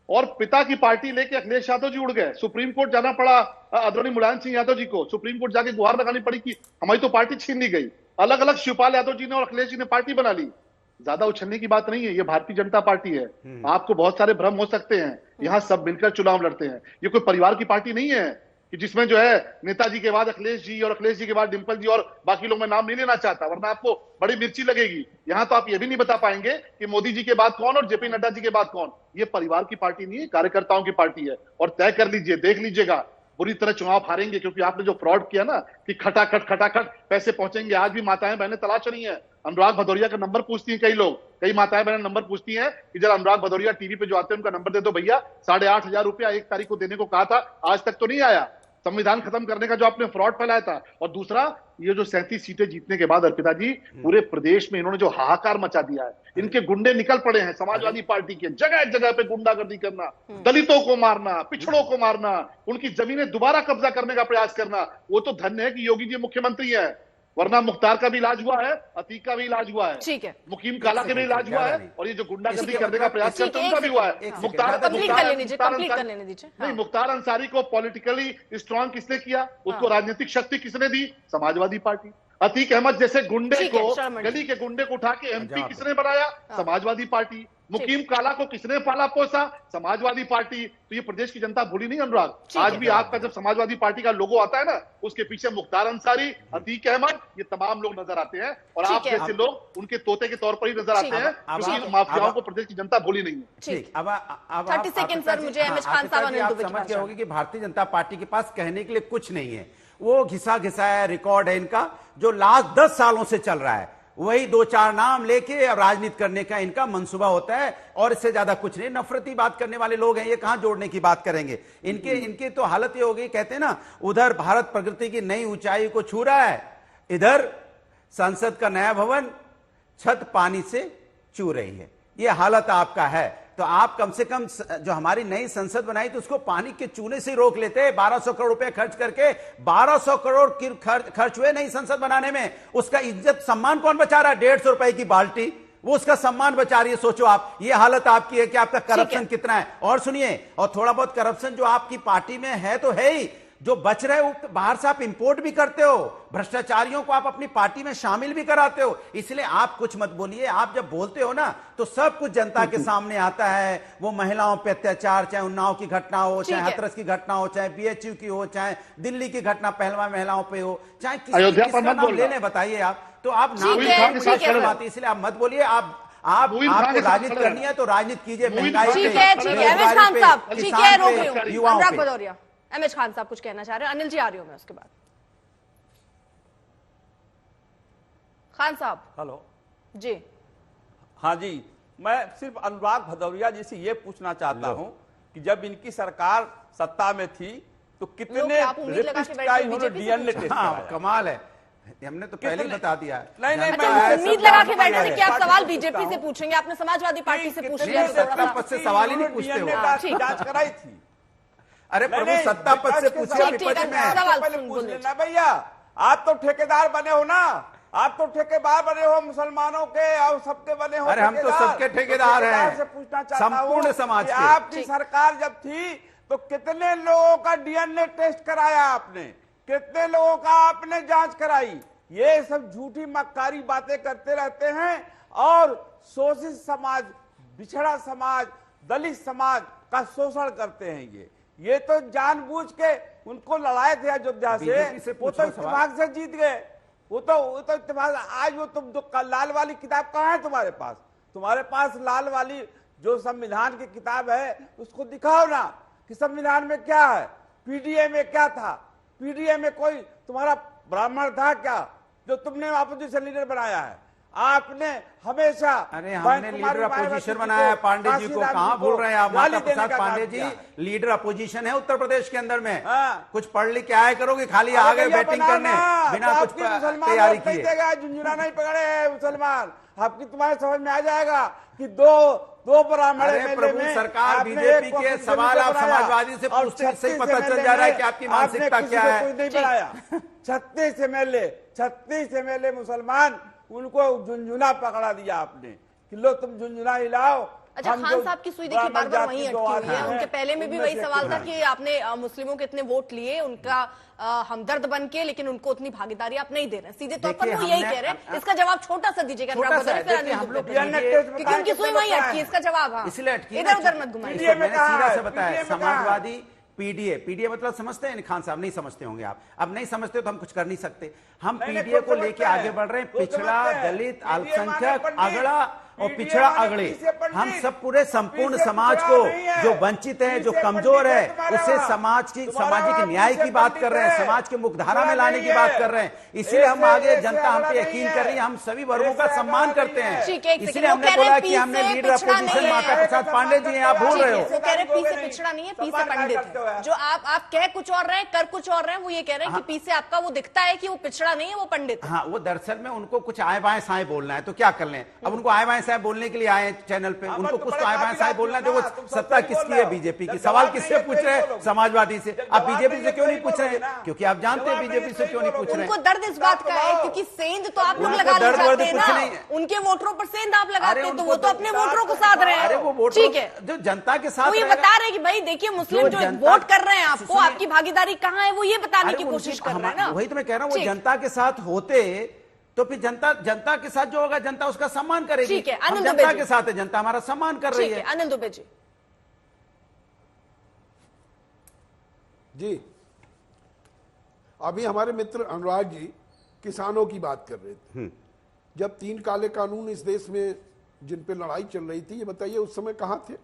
और पिता की पार्टी लेके अखिलेश यादव जी उड़ गए। सुप्रीम कोर्ट जाना पड़ा आदरणीय मुलायम सिंह यादव जी को, सुप्रीम कोर्ट जाके गुहार लगानी पड़ी कि हमारी तो पार्टी छीन ली गई। अलग अलग शिवपाल यादव जी ने और अखिलेश जी ने पार्टी बना ली। ज्यादा उछलने की बात नहीं है, ये भारतीय जनता पार्टी है। आपको बहुत सारे भ्रम हो सकते हैं, यहाँ सब मिलकर चुनाव लड़ते हैं। ये कोई परिवार की पार्टी नहीं है कि जिसमें जो है नेताजी के बाद अखिलेश जी और अखिलेश जी के बाद डिंपल जी और बाकी लोग मैं नाम नहीं लेना चाहता, वरना आपको बड़ी मिर्ची लगेगी। यहाँ तो आप ये भी नहीं बता पाएंगे कि मोदी जी के बाद कौन और जेपी नड्डा जी के बाद कौन। ये परिवार की पार्टी नहीं है, कार्यकर्ताओं की पार्टी है। और तय कर लीजिए, देख लीजिएगा, बुरी तरह चुनाव हारेंगे, क्योंकि आपने जो फ्रॉड किया ना कि खटाखट पैसे पहुंचेंगे। आज भी माताएं बहनें तलाश रही हैं, अनुराग भदौरिया का नंबर पूछती हैं कई लोग, कई माताएं बहनें नंबर पूछती हैं कि जरा अनुराग भदौरिया टीवी पे जो आते हैं उनका नंबर दे दो भैया। 8,500 रुपया 1 तारीख को देने को कहा था, आज तक तो नहीं आया। संविधान खत्म करने का जो आपने फ्रॉड फैलाया था। और दूसरा, ये जो 37 सीटें जीतने के बाद अर्पिता जी पूरे प्रदेश में इन्होंने जो हाहाकार मचा दिया है, इनके गुंडे निकल पड़े हैं समाजवादी पार्टी के। जगह जगह पे गुंडागर्दी करना, दलितों को मारना, पिछड़ों को मारना, उनकी जमीनें दोबारा कब्जा करने का प्रयास करना। वो तो धन्य है कि योगी जी मुख्यमंत्री है, वरना मुख्तार का भी इलाज हुआ है, अतीक का भी इलाज हुआ है, ठीक है, मुकीम काला का भी इलाज हुआ है, और ये जो गुंडागर्दी करने का प्रयास करते हैं उनका भी हुआ है। मुख्तार अंसारी को पॉलिटिकली स्ट्रांग किसने किया? उसको राजनीतिक शक्ति किसने दी? समाजवादी पार्टी। अतीक अहमद जैसे गुंडे को, गली के गुंडे को उठा के एमपी किसने बनाया? समाजवादी पार्टी। मुकीम काला को किसने पाला पोसा? समाजवादी पार्टी। तो ये प्रदेश की जनता भूली नहीं अनुराग। आज भी आपका जब समाजवादी पार्टी का लोगो आता है ना, उसके पीछे मुख्तार अंसारी, अतीक अहमद, ये तमाम लोग नजर आते हैं, और आप जैसे लोग उनके तोते के तौर पर ही नजर आते हैं, क्योंकि माफियाओं को प्रदेश की जनता भूली नहीं है। ठीक, अब 30 सेकंड सर, मुझे एमएच खान साहब आप समझ गए होंगे कि भारतीय जनता पार्टी के पास कहने के लिए कुछ नहीं है। वो घिसा घिसाया रिकॉर्ड है इनका, जो लास्ट 10 सालों से चल रहा है। वही 2-4 नाम लेके अब राजनीति करने का इनका मंसूबा होता है, और इससे ज्यादा कुछ नहीं। नफरती बात करने वाले लोग हैं, ये कहां जोड़ने की बात करेंगे। इनके तो हालत ये हो गई, कहते हैं ना, उधर भारत प्रगति की नई ऊंचाई को छू रहा है, इधर संसद का नया भवन छत पानी से चू रही है। ये हालत आपका है, तो आप कम से कम जो हमारी नई संसद बनाई तो उसको पानी के चूने से रोक लेते। 1200 करोड़ रुपए खर्च करके 1200 करोड़ खर्च हुए नई संसद बनाने में, उसका इज्जत सम्मान कौन बचा रहा है? 150 रुपए की बाल्टी वो उसका सम्मान बचा रही है। सोचो आप, ये हालत आपकी है कि आपका करप्शन कितना है। और सुनिए, और थोड़ा बहुत करप्शन जो आपकी पार्टी में है तो है ही, जो बच रहे हो बाहर से आप इंपोर्ट भी करते हो, भ्रष्टाचारियों को आप अपनी पार्टी में शामिल भी कराते हो। इसलिए आप कुछ मत बोलिए, आप जब बोलते हो ना तो सब कुछ जनता के सामने आता है। वो महिलाओं पे अत्याचार, चाहे उन्नाव की घटना हो, चाहे हाथरस की घटना हो, चाहे बीएचयू की हो, चाहे दिल्ली की घटना पहलवा महिलाओं पे हो, चाहे अयोध्या पर मत बोलना। ले लें, बताइए आप। तो आप नाम ठीक बात, इसलिए आप मत बोलिए। आपको राजनीति करनी है तो राजनीति कीजिए, महंगाई ठीक है अहमद खान साहब, ठीक है रोक रही हूं। अनुराग भदौरिया, अहमद खान साहब कुछ कहना चाह रहे हैं, अनिल जी आ रही हूं मैं उसके बाद। खान साहब। हेलो जी। हाँ जी, मैं सिर्फ अनुराग भदौरिया जी से ये पूछना चाहता हूं कि जब इनकी सरकार सत्ता में थी तो कितने रेपिस्ट का इन्होंने डीएनए टेस्ट कराया? कमाल है, हमने तो पहले ही बता दिया है। नहीं, मैं उम्मीद लगा के बैठे थे कि आप सवाल बीजेपी से पूछेंगे, आपने समाजवादी पार्टी से पूछ लिया। सत्ता पद से सवाल ही नहीं पूछते हो। जांच कराई थी। अरे प्रभु, सत्ता पद से पूछिए, विपक्ष में पहले पूछ लेना भैया। आप तो ठेकेदार बने हो ना, आप तो ठेकेदार बने हो मुसलमानों के और सबके बने हो। अरे हम तो सबके ठेकेदार हैं, से पूछना चाहता हूं संपूर्ण समाज के। आपकी सरकार जब थी तो कितने लोगों का डीएनए टेस्ट कराया आपने? कितने लोगों का आपने जांच कराई? ये सब झूठी मक्कारी बातें करते रहते हैं और शोषित समाज, बिछड़ा समाज, दलित समाज का शोषण करते हैं। ये तो जानबूझ के उनको लड़ाए थे अयोध्या से, वो तो इत्तेफाक से जीत गए। वो तो इत्तेफाक। आज वो तुम लाल वाली किताब कहाँ है तुम्हारे पास? तुम्हारे पास लाल वाली जो संविधान की किताब है उसको दिखाओ ना कि संविधान में क्या है, पीडीए में क्या था। पीडीए में कोई तुम्हारा ब्राह्मण था क्या जो तुमने अपोजिशन लीडर बनाया है? आपने हमेशा, अरे हमने लीडर अपोजिशन बनाया है। पांडे जी को कहां भूल रहे हैं आप? माता प्रसाद पांडे जी लीडर अपोजिशन है उत्तर प्रदेश के अंदर में। कुछ पढ़ लिख के आए करोगे, खाली आ गए बैटिंग करने बिना कुछ तैयारी किए। झुंझुना नहीं पकड़े मुसलमान, आपकी तुम्हारे समझ में आ जाएगा कि दो ब्राह्मण। प्रभु, सरकार बीजेपी के सवाल आप समाजवादी से पूछते से पता चल जा रहा है कि आपकी मानसिकता क्या है। नहीं बनाया। 36 एमएलए मुसलमान, उनको झुंझुना पकड़ा दिया आपने कि लो तुम झुंझुना हिलाओ। अच्छा, खान साहब की सुई देखिए बार बार वहीं अटकी हुई है। उनके पहले में भी वही सवाल था कि आपने मुस्लिमों के इतने वोट लिए, उनका हमदर्द बन के, लेकिन उनको उतनी भागीदारी आप नहीं दे रहे। सीधे तौर पर वो यही कह रहे हैं। इसका जवाब छोटा सा दीजिएगा, क्योंकि उनकी सुई वहीं अटकी। इसका जवाब इसलिए अटकी, इधर उधर मत घुमाइए। सीधा से बताया, समाजवादी पीडीए मतलब समझते हैं खान साहब? नहीं समझते होंगे आप। अब नहीं समझते हो तो हम कुछ कर नहीं सकते। हम पीडीए को लेके आगे बढ़ रहे हैं। पिछड़ा, दलित, अल्पसंख्यक, अगड़ा और पिछड़ा अगड़े, हम सब पूरे संपूर्ण समाज को जो वंचित है, जो कमजोर है, उससे समाज की सामाजिक न्याय की बात कर रहे हैं, समाज के मुख्यधारा में लाने की बात कर रहे हैं। इसीलिए हम आगे, जनता हम पे यकीन कर रही है, हम सभी वर्गों का सम्मान करते हैं। इसलिए हमने बोला कि हमने लीडर अपोजिशन माता प्रसाद पांडे जी हैं। आप भूल रहे हो। वो कह रहे पी से पिछड़ा नहीं है, पी से पंडित है। जो आप कह कुछ और रहे हैं, कर कुछ और रहे हैं। वो ये कह रहे हैं कि पी से आपका वो दिखता है कि वो पिछड़ा नहीं है, वो पंडित। हाँ, वो दरअसल में उनको कुछ आए बाएं साएं बोलना है तो क्या कर लें। अब उनको आए बाएं साएं बोलने के लिए आए चैनल पे, उनको कुछ तो आए बाएं साएं बोलना है। देखो, सत्ता किसकी है? बीजेपी की। सवाल किससे पूछ रहे हैं? समाजवादी से। आप बीजेपी से क्यों नहीं पूछ रहे हैं? क्योंकि आप जानते हैं बीजेपी से क्यों नहीं पूछ रहे हैं। उनको दर्द इस बात का है क्योंकि सेंध तो आप लोग लगा चाहते हैं ना, उनके वोटरों पर सेंध आप लगाते हैं, तो वो तो अपने वोटरों को साध रहे हैं। अरे वो वोटर, ठीक है, जो जनता के साथ, वो ये बता रहे हैं कि भाई देखिए, मुस्लिम जो वोट कर रहे हैं आपको, आपकी भागीदारी कहाँ है, वो ये बताने की कोशिश कर रहे हैं ना। वही तो मैं कह रहा हूँ, वो जनता के साथ होते तो फिर जनता के साथ जो होगा, जनता उसका सम्मान करेगी। ठीक है, हम जनता के साथ है, जनता हमारा सम्मान कर रही है। आनंद दुबे जी। जी, अभी हमारे मित्र अनुराग जी किसानों की बात कर रहे थे। जब 3 काले कानून इस देश में जिन पे लड़ाई चल रही थी, ये बताइए उस समय कहां थे?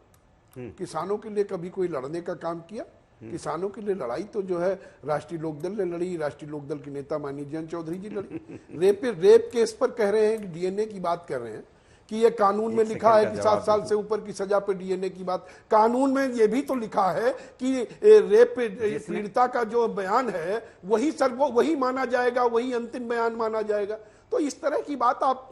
किसानों के लिए कभी कोई लड़ने का काम किया? किसानों के लिए लड़ाई तो जो है राष्ट्रीय लोकदल ने लड़ी। राष्ट्रीय लोकदल की नेता माननीय जयंत चौधरी जी लड़ी। रेप केस पर कह रहे हैं, डीएनए की बात कर रहे हैं कि ये कानून में लिखा है कि 7 साल से ऊपर की सजा पे डीएनए की बात। कानून में ये भी तो लिखा है कि रेप पीड़िता का जो बयान है वही माना जाएगा, वही अंतिम बयान माना जाएगा। तो इस तरह की बात आप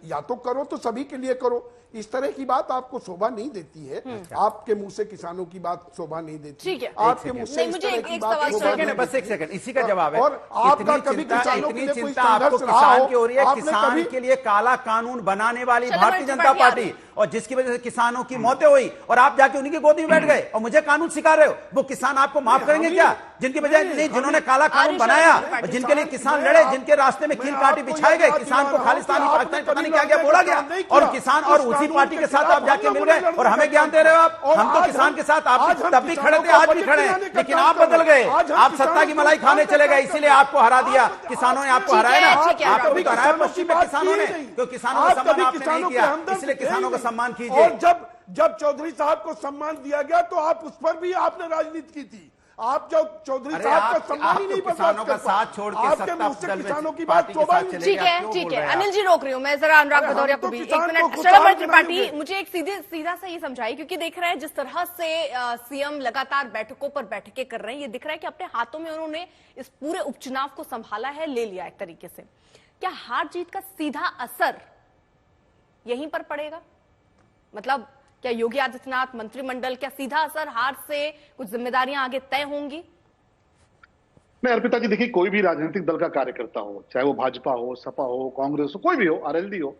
या तो करो तो सभी के लिए करो, इस तरह की बात आपको शोभा नहीं देती है। आपके मुंह से किसानों की बात शोभा नहीं देती, ठीक है, आपके मुंह से मुझे एक सवाल शोभा नहीं बस एक देती। सेकंड, इसी का जवाब है। और आपका कभी इतनी किसानों के लिए कोई चिंता आपको संघर्ष रहा किसान हो, की हो रही है, आपने किसान कभी के लिए काला कानून बनाने वाली चलो, भारतीय बड़ी जनता पार्टी पार्टी, और जिसकी वजह से किसानों की मौतें हुई और आप जाके उन्हीं की गोदी में बैठ गए और मुझे कानून सिखा रहे हो, वो किसान आपको माफ करेंगे क्या? जिनकी वजह नहीं, जिन्होंने काला कानून बनाया, जिनके लिए किसान लड़े, जिनके रास्ते में कील कांटे बिछाए गए, किसान को खालिस्तानी पाकिस्तानी पता नहीं क्या क्या बोला गया, और किसान और उसी पार्टी के साथ आप जाके मिल गए और हमें ज्ञान दे रहे हो आप। हम तो किसान के साथ आप तब भी खड़े थे, आज भी खड़े हैं, लेकिन आप बदल गए, आप सत्ता की मलाई खाने चले गए, इसीलिए आपको हरा दिया किसानों ने, आपको हराया ना, आपको भी हराया पश्चिम में किसानों ने, तो किसानों का सम्मान आपने नहीं किया, इसलिए किसानों का सम्मान कीजिए। और जब चौधरी साहब को सम्मान दिया गया तो आप उस पर भी आपने राजनीति की थी। आप जो चौधरी साहब का सम्मान ही नहीं किसानों का साथ छोड़ के आपके मुंह से किसानों की बात शोभा नहीं। ठीक है, ठीक है, अनिल जी रोक रही हूँ मैं जरा, अनुराग भदौरिया को भी एक मिनट। शरद त्रिपाठी, मुझे एक सीधा सा ये समझाइए, क्योंकि देख रहे हैं जिस तरह से सीएम लगातार बैठकों पर बैठकें कर रहे हैं, ये दिख रहा है कि अपने हाथों में उन्होंने इस पूरे उपचुनाव को संभाला है, ले लिया एक तरीके से। क्या हार जीत का सीधा असर यहीं पर पड़ेगा? मतलब क्या योगी आदित्यनाथ, मंत्रिमंडल, क्या सीधा असर हार से कुछ जिम्मेदारियां आगे तय होंगी? नहीं अर्पिता जी, देखिए कोई भी राजनीतिक दल का कार्यकर्ता हो, चाहे वो भाजपा हो, सपा हो, कांग्रेस हो, कोई भी हो, आरएलडी हो,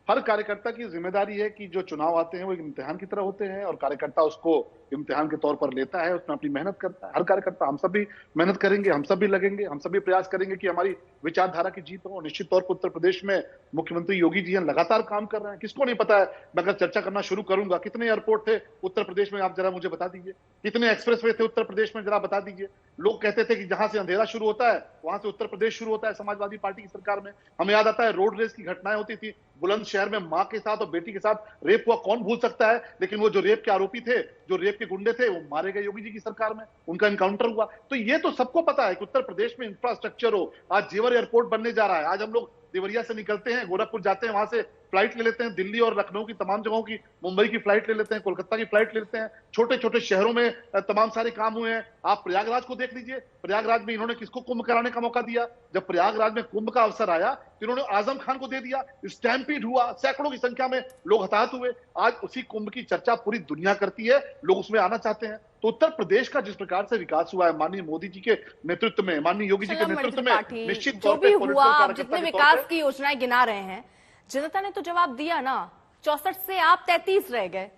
हर कार्यकर्ता की जिम्मेदारी है कि जो चुनाव आते हैं वो एक इम्तिहान की तरह होते हैं और कार्यकर्ता उसको इम्तिहान के तौर पर लेता है, उसमें अपनी मेहनत करता है। हर कार्यकर्ता, हम सब भी मेहनत करेंगे, हम सब भी लगेंगे, हम सब भी प्रयास करेंगे कि हमारी विचारधारा की जीत हो। निश्चित तौर पर उत्तर प्रदेश में मुख्यमंत्री योगी जी लगातार काम कर रहे हैं, किसको नहीं पता है। मैं अगर चर्चा करना शुरू करूंगा, कितने एयरपोर्ट थे उत्तर प्रदेश में, आप जरा मुझे बता दीजिए, कितने एक्सप्रेसवे थे उत्तर प्रदेश में, जरा बता दीजिए। लोग कहते थे कि जहां से अंधेरा शुरू होता है वहां से उत्तर प्रदेश शुरू होता है समाजवादी पार्टी की सरकार में। हमें याद आता है रोड रेस की घटनाएं होती थी बुलंदशहर में, मां के साथ और बेटी के साथ रेप हुआ, कौन भूल सकता है। लेकिन वो जो रेप के आरोपी थे, जो रेप के गुंडे थे, वो मारे गए योगी जी की सरकार में, उनका एनकाउंटर हुआ। तो ये तो सबको पता है कि उत्तर प्रदेश में इंफ्रास्ट्रक्चर हो। आज जेवर एयरपोर्ट बनने जा रहा है, आज हम लोग देवरिया से निकलते हैं, गोरखपुर जाते हैं, वहां से फ्लाइट ले लेते हैं, दिल्ली और लखनऊ की तमाम जगहों की, मुंबई की फ्लाइट ले लेते हैं, कोलकाता की फ्लाइट ले लेते हैं। छोटे छोटे शहरों में तमाम सारे काम हुए हैं। आप प्रयागराज को देख लीजिए, प्रयागराज में इन्होंने किसको कुंभ कराने का मौका दिया? जब प्रयागराज में कुंभ का अवसर आया तो इन्होंने आजम खान को दे दिया, स्टैम्पीड हुआ, सैकड़ों की संख्या में लोग हताहत हुए। आज उसी कुंभ की चर्चा पूरी दुनिया करती है, लोग उसमें आना चाहते हैं। तो उत्तर प्रदेश का जिस प्रकार से विकास हुआ है माननीय मोदी जी के नेतृत्व में, माननीय योगी जी के नेतृत्व में, निश्चित जो भी हुआ, आप जितने विकास की योजनाएं गिना रहे हैं, जनता ने तो जवाब दिया ना, 64 से आप 33 रह गए।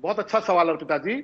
बहुत अच्छा सवाल अर्पिता जी।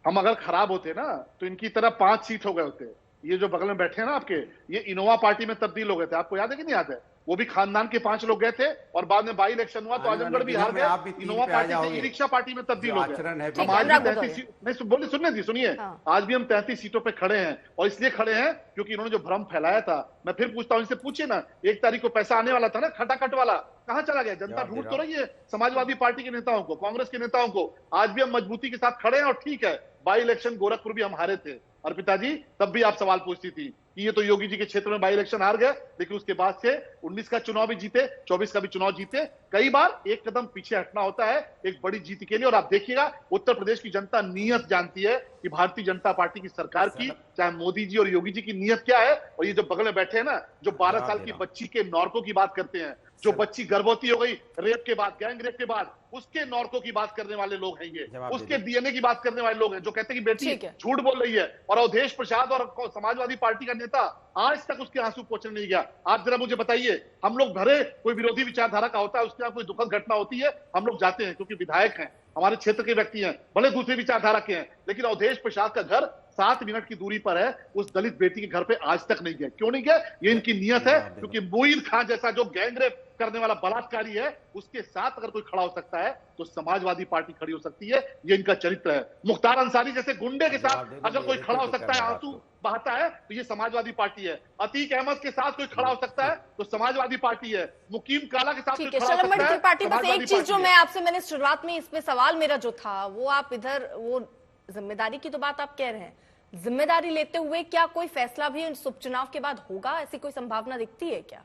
हम अगर खराब होते ना तो इनकी तरह 5 सीट हो गए होते। ये जो बगल में बैठे हैं ना आपके, ये इनोवा पार्टी में तब्दील हो गए थे, आपको याद है कि नहीं याद है? वो भी खानदान के 5 लोग गए थे और बाद में बाई इलेक्शन हुआ तो आजमगढ़ भी हार गए, इनोवा पार्टी से ई रिक्शा पार्टी में तब्दील हो गए। हम आज भी 33 नहीं बोलिए, सुनने दी, सुनिए, आज भी हम 33 सीटों पे खड़े हैं और इसलिए खड़े हैं क्योंकि इन्होंने जो भ्रम फैलाया था। मैं फिर पूछता हूं, इनसे पूछिए ना, 1 तारीख को पैसा आने वाला था ना खटाखट वाला, कहां चला गया? जनता ढूंढ तो रही है समाजवादी पार्टी के नेताओं को, कांग्रेस के नेताओं को। आज भी हम मजबूती के साथ खड़े हैं और ठीक है, बाई इलेक्शन गोरखपुर भी हम हारे थे अर्पिता जी, तब भी आप सवाल पूछती थी कि ये तो योगी जी के क्षेत्र में बाई इलेक्शन हार गए, लेकिन उसके बाद से 19 का चुनाव भी जीते, 24 का भी चुनाव जीते। कई बार एक कदम पीछे हटना होता है एक बड़ी जीत के लिए। और आप देखिएगा उत्तर प्रदेश की जनता नीयत जानती है कि भारतीय जनता पार्टी की सरकार की, चाहे मोदी जी और योगी जी की नीयत क्या है। और ये जो बगल में बैठे हैं ना, जो 12 साल की बच्ची के नौरकों की बात करते हैं, जो बच्ची गर्भवती हो गई रेप के बाद, गैंग रेप के बाद, उसके नौरकों की बात करने वाले लोग हैं ये, उसके डीएनए की बात करने वाले लोग हैं, जो कहते हैं कि बेटी झूठ बोल रही है। और अवधेश प्रसाद और समाजवादी पार्टी का नेता आज तक उसके आंसू पोंछने नहीं गया। आप जरा मुझे बताइए, हम लोग भरे कोई विरोधी विचारधारा का होता है, उसके यहाँ कोई दुखद घटना होती है, हम लोग जाते हैं क्योंकि विधायक हैं, हमारे क्षेत्र के व्यक्ति हैं, भले दूसरी विचारधारा के हैं, लेकिन अवधेश प्रसाद का घर 7 मिनट की दूरी पर है। उस दलित बेटी के घर पे आज तक नहीं गए। क्यों नहीं गए? ये इनकी नीयत है, क्योंकि मोईन खान जैसा जो गैंगरेप करने वाला बलात्कारी है, उसके साथ अगर कोई खड़ा हो सकता है तो समाजवादी पार्टी खड़ी हो सकती है। ये इनका चरित्र है। मुख्तार अंसारी जैसे गुंडे के साथ अगर कोई खड़ा हो सकता है, आंसू बहाता है, तो ये समाजवादी पार्टी है। अतीक अहमद के साथ कोई खड़ा हो सकता है तो समाजवादी पार्टी है। मुकीम काला के साथ कोई खड़ा हो सकता है, पार्टी। बस एक चीज जो मैं आपसे, मैंने शुरुआत में इसमें सवाल मेरा जो था वो, आप इधर वो जिम्मेदारी की तो बात आप कह रहे हैं, जिम्मेदारी लेते हुए क्या कोई फैसला भी उपचुनाव के बाद होगा? ऐसी कोई संभावना दिखती है क्या?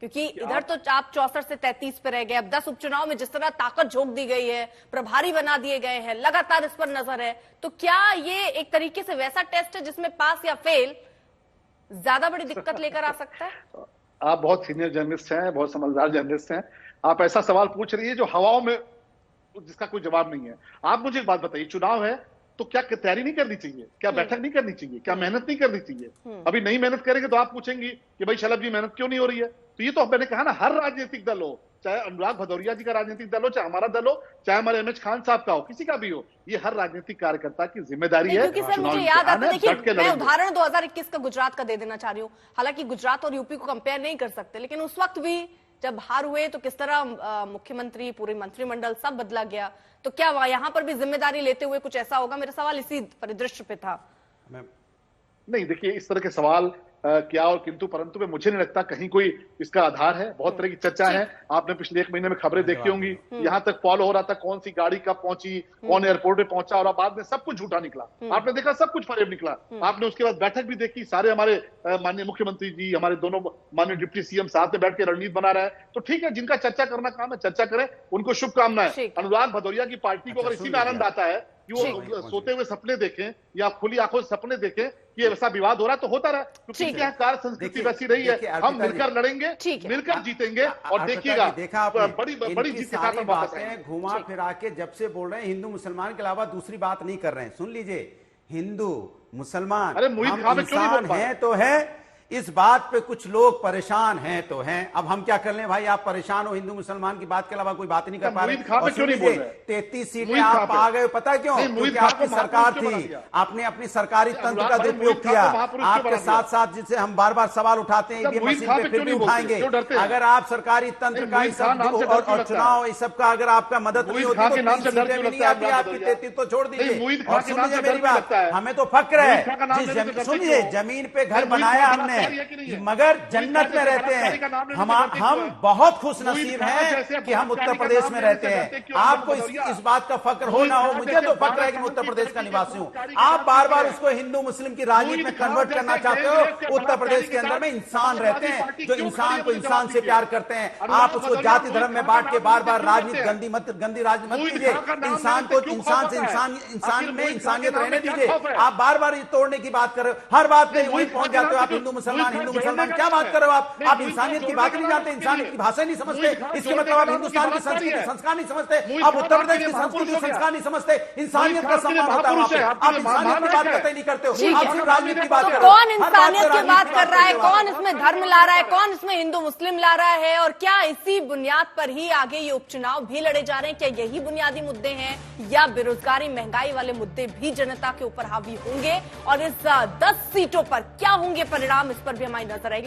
क्योंकि इधर तो आप 64 से 33 पे रह गए, अब 10 उपचुनाव में जिस तरह ताकत झोंक दी गई है, प्रभारी बना दिए गए हैं, लगातार इस पर नजर है, तो क्या ये एक तरीके से वैसा टेस्ट है जिसमें पास या फेल ज्यादा बड़ी दिक्कत लेकर आ सकता है? आप बहुत सीनियर जर्नलिस्ट हैं, बहुत समझदार जर्नलिस्ट हैं। आप ऐसा सवाल पूछ रही है जो हवाओं में, जिसका कोई जवाब नहीं है। आप मुझे एक बात बताइए, चुनाव है तो क्या तैयारी नहीं करनी चाहिए? क्या बैठक नहीं करनी चाहिए? क्या मेहनत नहीं करनी चाहिए? अभी नहीं मेहनत करेंगे तो आप पूछेंगी कि भाई शलभ जी मेहनत क्यों नहीं हो रही है? तो ये तो मैंने कहा ना, हर राजनीतिक दल हो, चाहे अनुराग भदौरिया जी का राजनीतिक दल हो, चाहे हमारा दल हो, चाहे हमारे एमएच खान साहब का हो, किसी का भी हो, ये हर राजनीतिक कार्यकर्ता की जिम्मेदारी है। क्योंकि सर मुझे याद आता, देखिए मैं उदाहरण 2021 का गुजरात का दे देना चाह रही हूँ। हालांकि गुजरात और यूपी को कंपेयर नहीं कर सकते, लेकिन उस वक्त भी जब हार हुए तो किस तरह मुख्यमंत्री, पूरे मंत्रिमंडल सब बदला गया। तो क्या यहां पर भी जिम्मेदारी लेते हुए कुछ ऐसा होगा? मेरा सवाल इसी परिदृश्य पे था। नहीं, देखिए इस तरह के सवाल क्या और किंतु परंतु में मुझे नहीं लगता कहीं कोई इसका आधार है। बहुत तरह की चर्चा है, आपने पिछले 1 महीने में खबरें देखी होंगी, यहां तक फॉलो हो रहा था कौन सी गाड़ी कब पहुंची, कौन एयरपोर्ट पे पहुंचा, और बाद में सब कुछ झूठा निकला। आपने देखा सब कुछ फरेब निकला। आपने उसके बाद बैठक भी देखी, सारे हमारे माननीय मुख्यमंत्री जी, हमारे दोनों माननीय डिप्टी सीएम साथ में बैठ के रणनीति बना रहे हैं। तो ठीक है, जिनका चर्चा करना काम है चर्चा करें, उनको शुभकामनाएं। अनुराग भदौरिया की पार्टी को अगर इसी में आनंद आता है कि वो सोते हुए सपने देखें या खुली आंखों से सपने देखें कि ऐसा विवाद हो रहा है, तो होता रहा, क्योंकि क्या कार्य संस्कृति वैसी रही है। हम मिलकर लड़ेंगे, मिलकर जीतेंगे, और देखिएगा बड़ी जीत के साथ हम वापस आएंगे। घुमा फिरा के जब से बोल रहे हैं हिंदू मुसलमान के अलावा दूसरी बात नहीं कर रहे हैं। सुन लीजिए, हिंदू मुसलमान हम इंसान हैं तो है, इस बात पे कुछ लोग परेशान हैं तो हैं। अब हम क्या कर लें भाई, आप परेशान हो हिंदू मुसलमान की बात के अलावा कोई बात नहीं कर पा रहे। 33 सीटें आप आ गए, पता है क्यों? क्योंकि आपकी सरकार थी, आपने अपनी सरकारी तंत्र का दुरुपयोग किया। आपके साथ साथ जिससे हम बार बार सवाल उठाते हैं, ईवीएम मशीन पे फिर भी उठाएंगे। अगर आप सरकारी तंत्र का और चुनाव इस सब का अगर आपका मदद नहीं होती तो 3 सीटें भी नहीं आती आपकी, 33 तो छोड़ दीजिए। और सुनिए मेरी बात, हमें तो फक्र है, सुनिए, जमीन पे घर बनाया हमने, मगर जन्नत में रहते हैं। हम बहुत खुश नसीब हैं कि हम उत्तर प्रदेश में रहते हैं। आपको इस बात का फक्र हो ना हो, मुझे तो फक्र है कि मैं उत्तर प्रदेश का निवासी हूं। आप बार बार उसको हिंदू मुस्लिम की राजनीति में कन्वर्ट करना चाहते हो। उत्तर प्रदेश के अंदर में इंसान रहते हैं, जो इंसान को इंसान से प्यार करते हैं। आप उसको जाति धर्म में बांट के बार बार राजनीति गंदी राजनीति मत कीजिए। इंसान को इंसान से इंसान में इंसानियत रहने दीजिए। आप बार बार तोड़ने की बात कर रहे हो, हर बात में वही पहुंच जाते हो आप। हिंदू मुसलमान क्या बात कर रहे हो आप इंसानियत की बात नहीं जानते, इंसानियत की भाषा नहीं समझते। इसके मतलब आप हिंदुस्तान की संस्कृति संस्कार नहीं समझते, आप उत्तर प्रदेश की संस्कृति संस्कार नहीं समझते। इंसानियत का सम्मान होता है वहां पे, आप इंसानियत की बात करते नहीं करते हो, आप सिर्फ राजनीति की बात कर रहे हो। कौन इंसानियत की बात कर रहा है? कौन इसमें धर्म ला रहा है? कौन इसमें हिंदू मुस्लिम ला रहा है? और क्या इसी बुनियाद पर ही आगे ये उपचुनाव भी लड़े जा रहे हैं? क्या यही बुनियादी मुद्दे हैं, या बेरोजगारी, महंगाई वाले मुद्दे भी जनता के ऊपर हावी होंगे? और इस 10 सीटों पर क्या होंगे परिणाम, इस पर भी हमारी नजर आएगी।